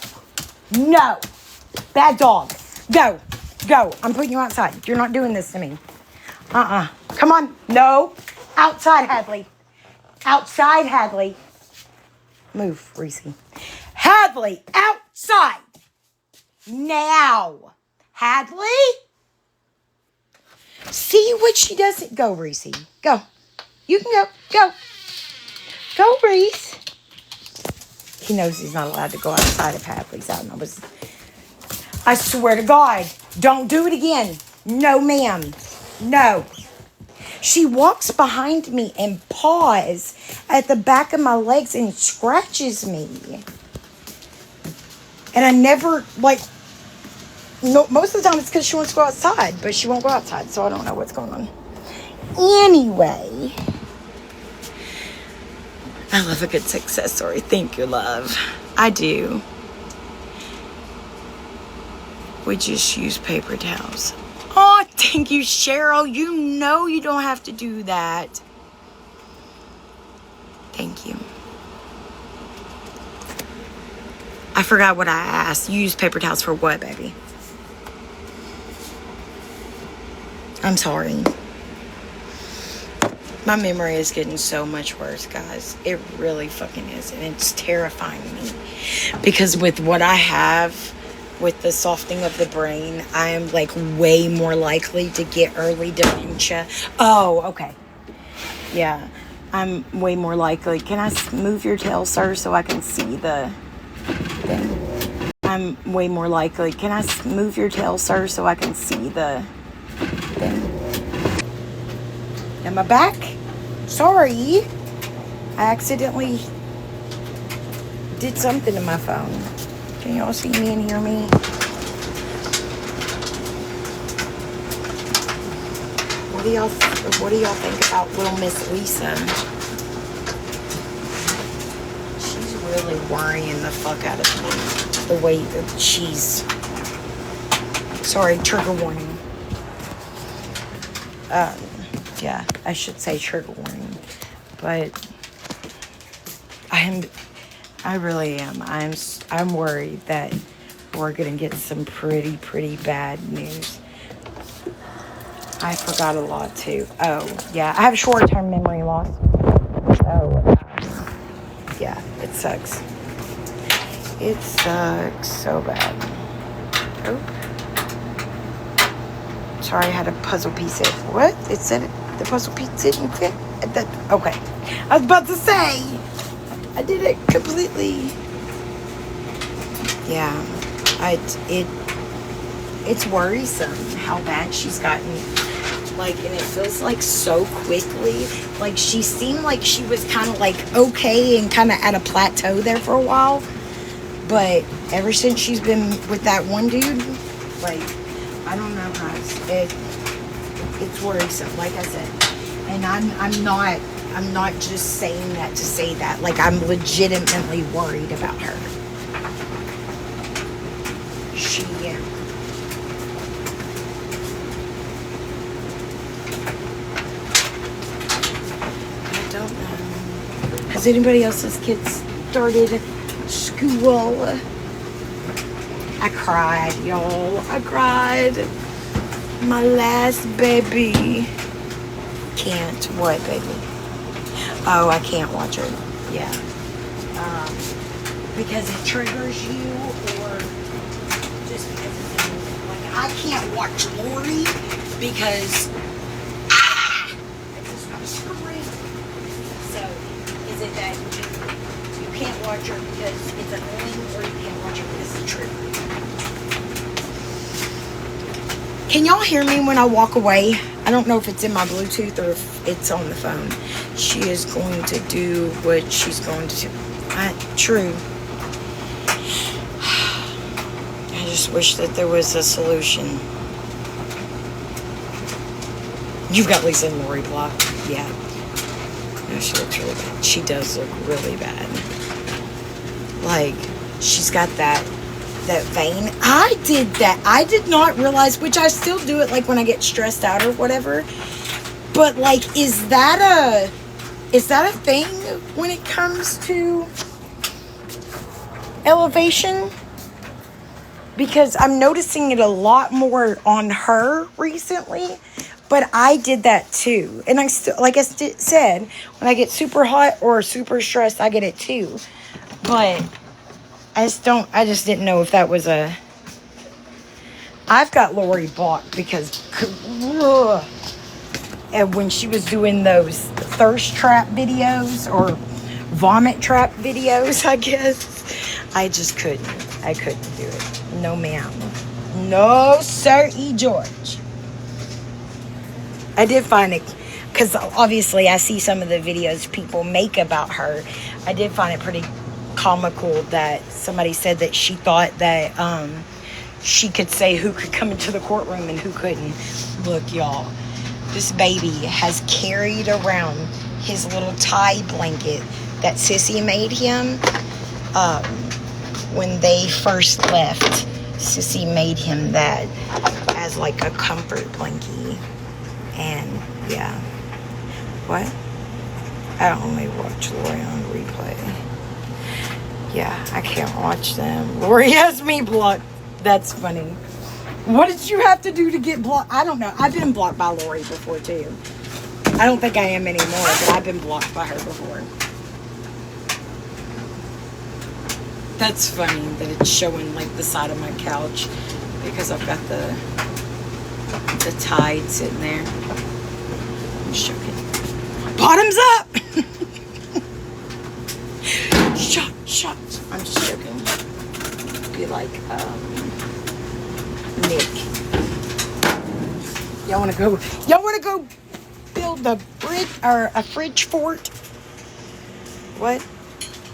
Bad dog. Go. I'm putting you outside. You're not doing this to me. Come on. No. Outside, Hadley. Move, Reese. Hadley, outside. Now. Hadley? See what she doesn't. Go, Reese. Go. You can go. Go, Reese. He knows he's not allowed to go outside if Hadley's out. And I swear to God, don't do it again. No, ma'am. No. She walks behind me and paws at the back of my legs and scratches me. And I never, no, most of the time it's because she wants to go outside, but she won't go outside, so I don't know what's going on. Anyway, I love a good success story. Thank you, love. I do. We just use paper towels. Oh, thank you, Cheryl. You know you don't have to do that. Thank you. I forgot what I asked. You use paper towels for what, baby? I'm sorry. My memory is getting so much worse, guys. It really fucking is. And it's terrifying me. Because with what I have, with the softening of the brain, I am way more likely to get early dementia. Oh, okay. Yeah. I'm way more likely. Can I move your tail, sir, so I can see the thing? I'm way more likely. Can I move your tail, sir, so I can see the thing? Am I back? Sorry. I accidentally did something to my phone. Can y'all see me and hear me? What do y'all think about little Miss Lisa? She's really worrying the fuck out of me. The way that she's... Sorry, trigger warning. Yeah, I should say trigger warning. But I really am. I'm worried that we're gonna get some pretty bad news. I forgot a lot too. Oh, yeah, I have short-term memory loss. So, yeah, it sucks. It sucks so bad. Oh. Sorry, I had a puzzle piece in. What? It said the puzzle piece didn't fit? Okay. I was about to say, I did it completely. Yeah, it's worrisome how bad she's gotten. And it feels so quickly. She seemed like she was kind of okay and kind of at a plateau there for a while. But ever since she's been with that one dude, I don't know, guys. It's worrisome, like I said. And I'm not just saying that to say that. Like, I'm legitimately worried about her. She I don't know. Has anybody else's kids started school? I cried, y'all. I cried. My last baby. Can't. What, baby? Oh, I can't watch it. Yeah. Because it triggers you, or just because it's in, like, I can't watch Lori because I just want to scream. So, is it that you can't watch her because it's annoying, or you can't watch her because it's triggering? Can y'all hear me when I walk away? I don't know if it's in my Bluetooth or if it's on the phone. She is going to do what she's going to do. True. I just wish that there was a solution. You've got Lisa and Lori blocked. Yeah. No, she looks really bad. She does look really bad. Like, she's got that vein. I did that. I did not realize, which I still do it, like, when I get stressed out or whatever. But, like, is that a thing when it comes to elevation? Because I'm noticing it a lot more on her recently. But I did that too. And I still, like I said, when I get super hot or super stressed, I get it too. But I just didn't know if that was a... I've got Lori blocked because... And when she was doing those thirst trap videos, or vomit trap videos, I guess, I just couldn't. I couldn't do it. No, ma'am. No, sir, George. I did find it, because obviously I see some of the videos people make about her. I did find it pretty comical that somebody said that she thought that she could say who could come into the courtroom and who couldn't. Look, y'all, this baby has carried around his little tie blanket that Sissy made him when they first left. Sissy made him that as like a comfort blankie. And yeah. What? I only watch Lori on replay. Yeah, I can't watch them. Lori has me blocked. That's funny. What did you have to do to get blocked? I don't know. I've been blocked by Lori before too. I don't think I am anymore, but I've been blocked by her before. That's funny that it's showing like the side of my couch because I've got the tide sitting there. I'm just joking. Bottoms up! Shut. I'm just joking. Be like, Nick. Y'all wanna go build the bridge or a fridge fort? What?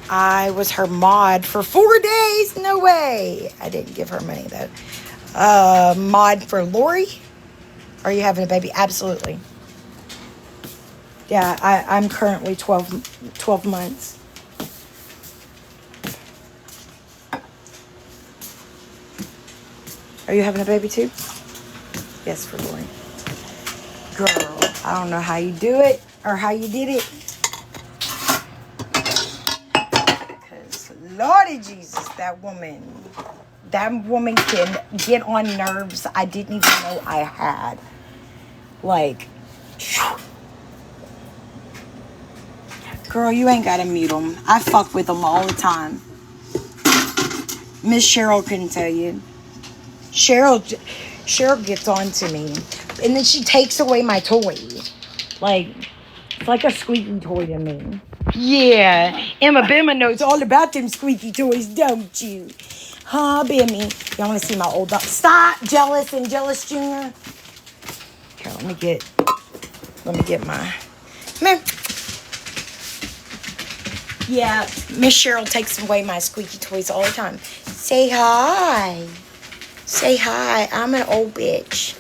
I was her mod for 4 days. No way. I didn't give her money though. Mod for Lori? Are you having a baby? Absolutely. Yeah, I'm currently 12 months. Are you having a baby too? Yes, for Lori. Girl, I don't know how you do it or how you did it. Because, Lordy Jesus, that woman can get on nerves I didn't even know I had. Like, girl, you ain't got to mute them. I fuck with them all the time. Miss Cheryl couldn't tell you. Cheryl gets on to me. And then she takes away my toy. Like, it's like a squeaky toy to me. Yeah. Emma Bimma knows all about them squeaky toys, don't you? Huh, Bimmy? Y'all want to see my old dog? Stop, Jealous and Jealous Jr. Okay, let me get my... Come here. Yeah, Miss Cheryl takes away my squeaky toys all the time. Say hi. Say hi. I'm an old bitch.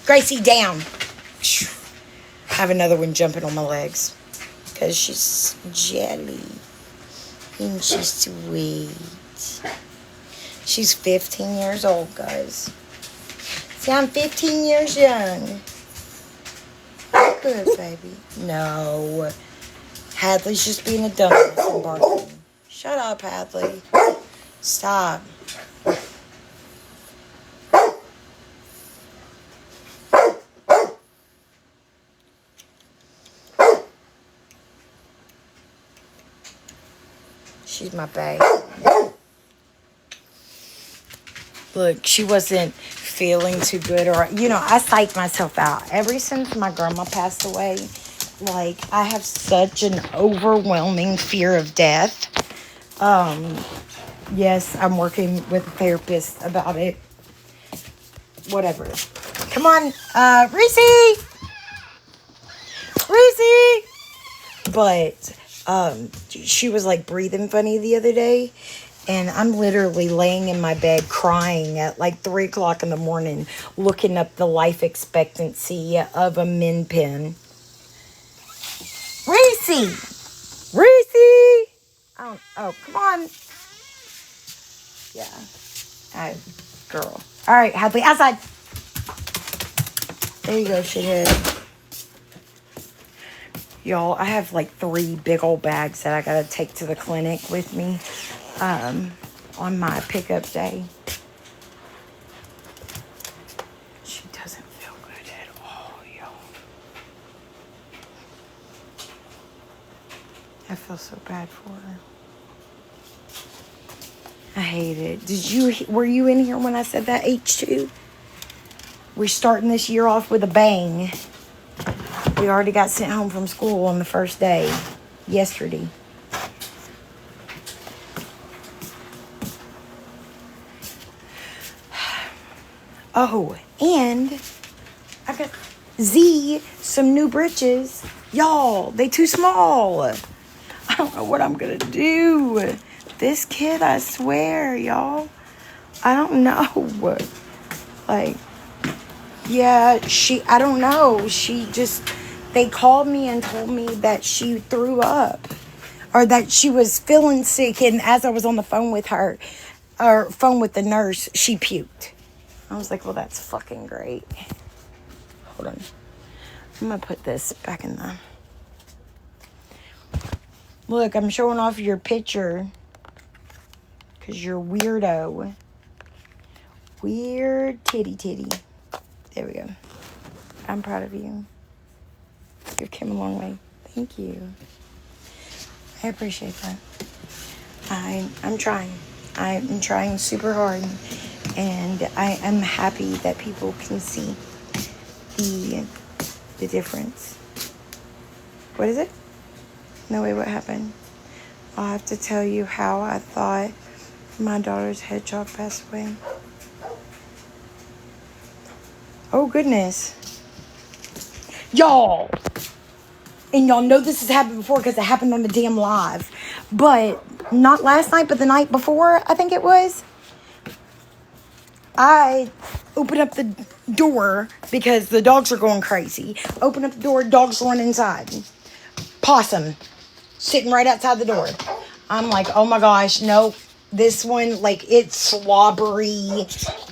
Gracie, down. I have another one jumping on my legs. Because she's jelly. And she's sweet. She's 15 years old, guys. See, I'm 15 years young. Good, baby. No. Hadley's just being a dumbass and barking. Shut up, Hadley. Stop. She's my babe. Look, she wasn't feeling too good, or I psyched myself out. Ever since my grandma passed away, like, I have such an overwhelming fear of death. Yes, I'm working with a therapist about it. Whatever. Come on, Reese! Reese! But she was like breathing funny the other day, and I'm literally laying in my bed crying at like 3 o'clock in the morning, looking up the life expectancy of a min pin. Reese! Reese! Oh, come on. Yeah. Girl. All right, Hadley, outside. There you go, shithead. Y'all, I have like 3 big old bags that I gotta take to the clinic with me on my pickup day. She doesn't feel good at all, y'all. I feel so bad for her. I hate it. Were you in here when I said that, H2? We're starting this year off with a bang. We already got sent home from school on the first day, yesterday. Oh, and I got some new britches. Y'all, they too small. I don't know what I'm gonna do. This kid, I swear, y'all. I don't know. Like, yeah, I don't know. They called me and told me that she threw up. Or that she was feeling sick, and as I was on the phone with her, or phone with the nurse, she puked. I was like, well, that's fucking great. Hold on. I'm gonna put this back in the... Look, I'm showing off your picture. Because you're weirdo. Weird titty. There we go. I'm proud of you. You've come a long way. Thank you. I appreciate that. I'm trying. I'm trying super hard. And I am happy that people can see the difference. What is it? No, wait, what happened? I'll have to tell you how I thought my daughter's hedgehog passed away. Oh, goodness. Y'all. And y'all know this has happened before because it happened on the damn live. But not last night, but the night before, I think it was. I open up the door because the dogs are going crazy. Open up the door, dogs run inside. Possum sitting right outside the door. I'm like, oh my gosh, nope. This one, like, it's slobbery.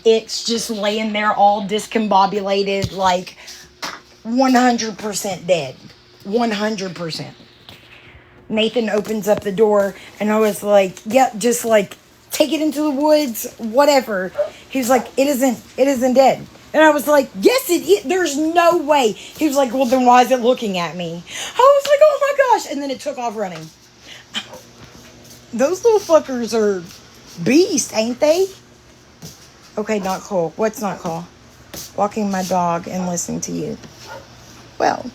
It's just laying there all discombobulated, like 100% dead. 100%. Nathan opens up the door and I was like, yep, just like take it into the woods, whatever. He was like, it isn't dead. And I was like, yes, it is. There's no way. He was like, well, then why is it looking at me? I was like, oh my gosh. And then it took off running. Those little fuckers are beasts, ain't they? Okay, not cool. What's not cool? Walking my dog and listening to you. Well,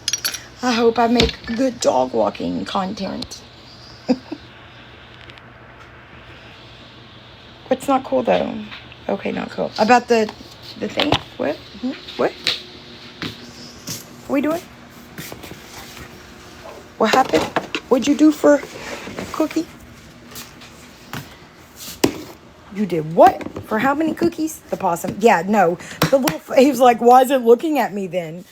I hope I make good dog walking content. What's not cool, though? Okay, not cool. About the thing? What? What? What are we doing? What happened? What'd you do for Cookie? You did what? For how many cookies? The possum. Yeah, no. He was like, why is it looking at me then?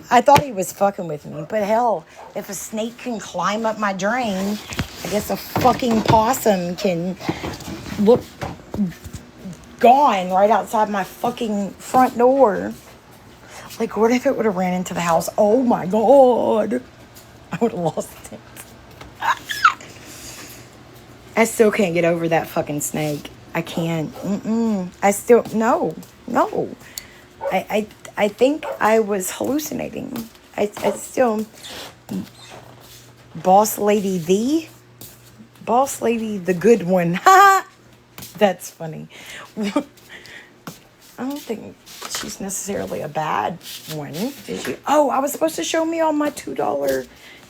I thought he was fucking with me. But hell, if a snake can climb up my drain, I guess a fucking possum can look gone right outside my fucking front door. Like, what if it would have ran into the house? Oh my God. I would have lost it. I still can't get over that fucking snake. I can't. I still, no. I think I was hallucinating. I still, Boss Lady the good one. Ha! That's funny. I don't think she's necessarily a bad one. Did you? Oh, I was supposed to show me on my $2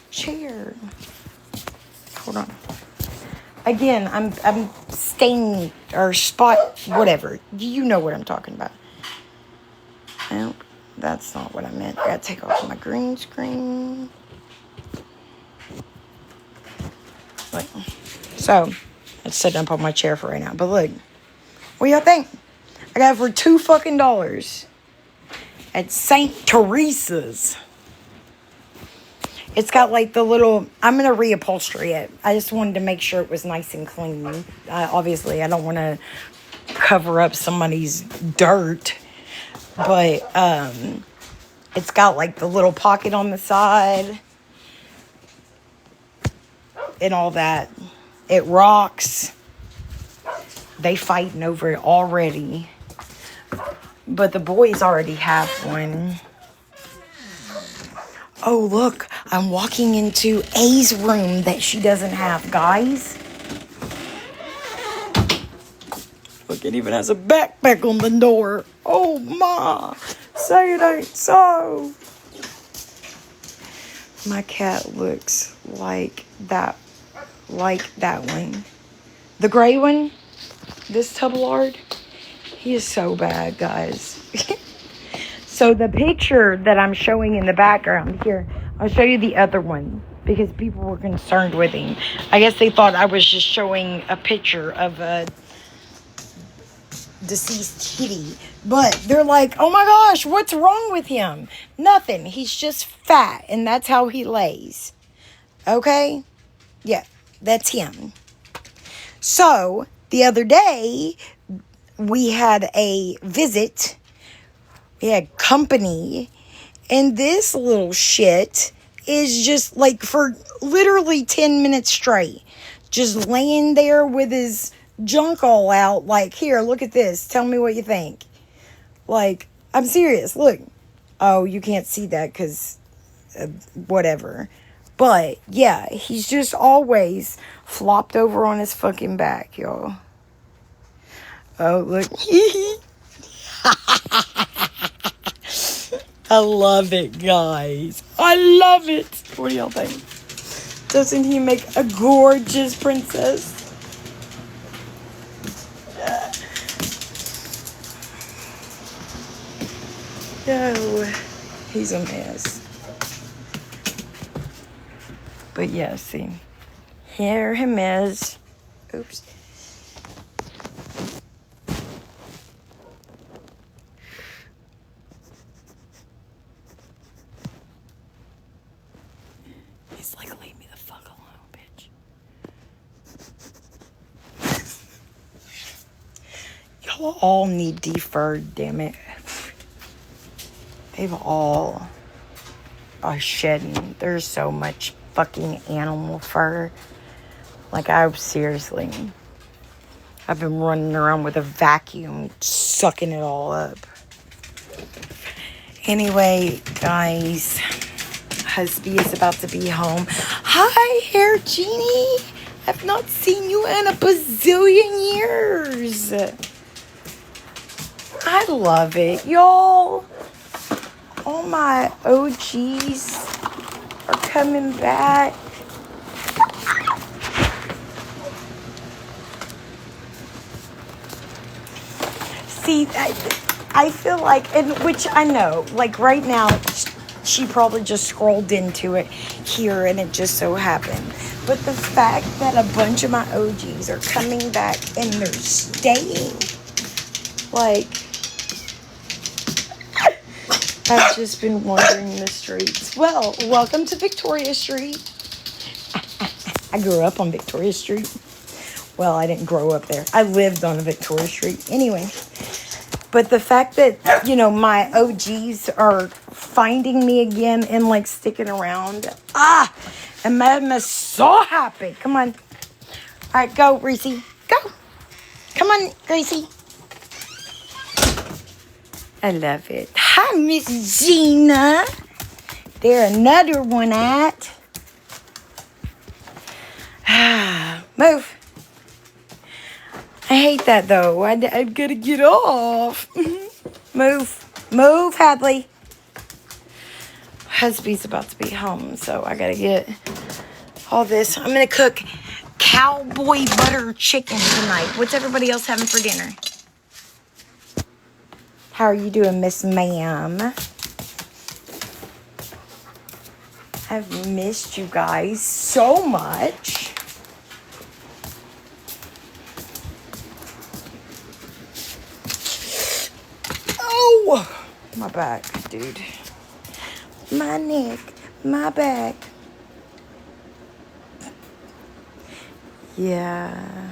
chair. Hold on. Again, I'm stain or spot, whatever. You know what I'm talking about. Nope, that's not what I meant. I gotta take off my green screen. Look. So, it's sitting up on my chair for right now. But look, what do y'all think? I got it for $2 fucking at St. Teresa's. It's got like the little, I'm going to reupholstery it. I just wanted to make sure it was nice and clean. Obviously, I don't want to cover up somebody's dirt. But it's got like the little pocket on the side. And all that. It rocks. They fighting over it already. But the boys already have one. Oh, look, I'm walking into A's room that she doesn't have, guys. Look, it even has a backpack on the door. Oh, ma, say it ain't so. My cat looks like that one. The gray one, this Tubalard, he is so bad, guys. So the picture that I'm showing in the background here, I'll show you the other one because people were concerned with him. I guess they thought I was just showing a picture of a deceased kitty. But they're like, oh my gosh, what's wrong with him? Nothing. He's just fat and that's how he lays. Okay? Yeah, that's him. So the other day, we had a visit. We had company, and this little shit is just like for literally 10 minutes straight, just laying there with his junk all out, like, here, look at this, tell me what you think. Like, I'm serious, look. Oh, you can't see that because whatever. But yeah, he's just always flopped over on his fucking back, y'all. Oh, look. I love it, guys. I love it. What do y'all think? Doesn't he make a gorgeous princess? No, he's a mess. But yeah, see. Here him is. Oops. He's like, leave me the fuck alone, bitch. Y'all all need deferred, damn it. They've all are shedding. There's so much fucking animal fur. Like, I've been running around with a vacuum, sucking it all up. Anyway, guys, husband is about to be home. Hi, Hair Genie. I've not seen you in a bazillion years. I love it, y'all. All my OGs are coming back. See, I feel like, and which I know, like right now, she probably just scrolled into it here and it just so happened. But the fact that a bunch of my OGs are coming back and they're staying, like, I've just been wandering the streets. Well, welcome to Victoria Street. I grew up on Victoria Street. Well, I didn't grow up there. I lived on Victoria Street. Anyway, but the fact that, you know, my OGs are finding me again and, like, sticking around, it made me so happy. Come on. All right, go, Reese. Go. Come on, Gracie. I love it. Hi, Miss Gina. There another one at. Move. I hate that, though. I gotta get off. Move. Move, Hadley. Husby's about to be home, so I gotta get all this. I'm gonna cook cowboy butter chicken tonight. What's everybody else having for dinner? How are you doing, Miss Ma'am? I've missed you guys so much. Oh, my back, dude. My neck, my back. Yeah.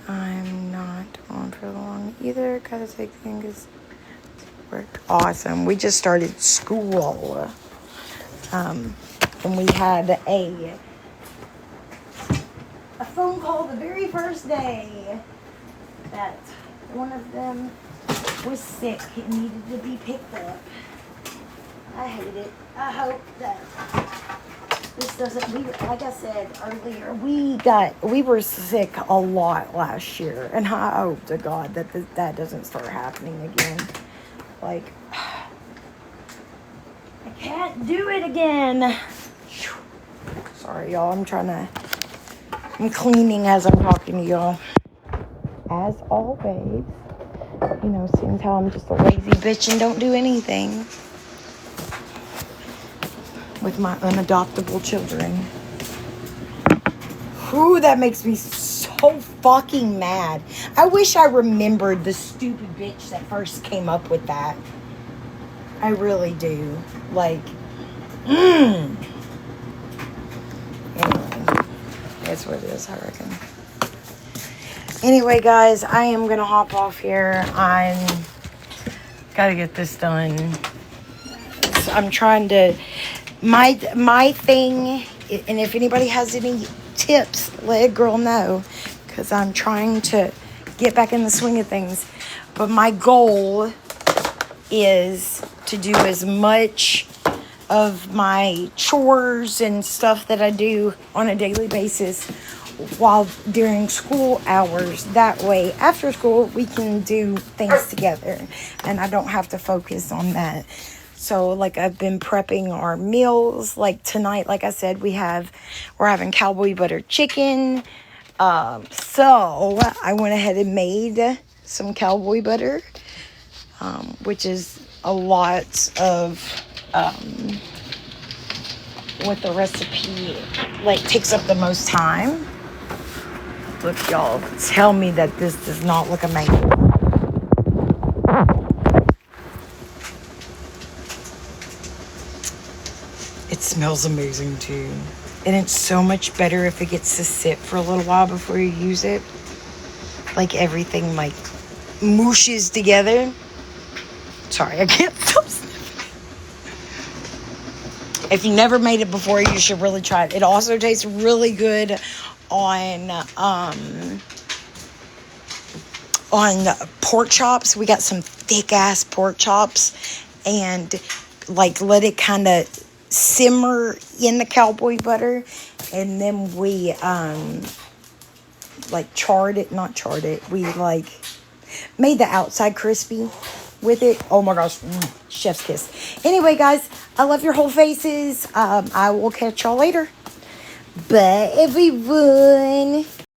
I'm not on for long either. Gotta take things work. Awesome. We just started school. And we had a phone call the very first day that one of them was sick and needed to be picked up. I hate it. I hope that this doesn't, like I said earlier, we were sick a lot last year, and I hope to God that that doesn't start happening again. Like, I can't do it again. Sorry, y'all. I'm cleaning as I'm talking to y'all. As always, you know, seems how I'm just a lazy bitch and don't do anything with my unadoptable children. Ooh, that makes me so fucking mad. I wish I remembered the stupid bitch that first came up with that. I really do. Like, Anyway, that's what it is, I reckon. Anyway, guys, I am going to hop off here. Gotta get this done. So I'm trying to... My thing, and if anybody has any tips, let a girl know, because I'm trying to get back in the swing of things. But my goal is to do as much of my chores and stuff that I do on a daily basis while during school hours. That way, after school, we can do things together, and I don't have to focus on that. So, like, I've been prepping our meals. Like, tonight, like I said, we're having cowboy butter chicken. So, I went ahead and made some cowboy butter, which is a lot of what the recipe, like, takes up the most time. Look, y'all, tell me that this does not look amazing. It smells amazing too. And it's so much better if it gets to sit for a little while before you use it. Like, everything, like, mooshes together. Sorry, I can't stop sniffing. If you never made it before, you should really try it. It also tastes really good on pork chops. We got some thick ass pork chops, and like let it kind of simmer in the cowboy butter, and then we like we like made the outside crispy with it. Oh my gosh, chef's kiss. Anyway, guys, I love your whole faces. I will catch y'all later. Bye, everyone.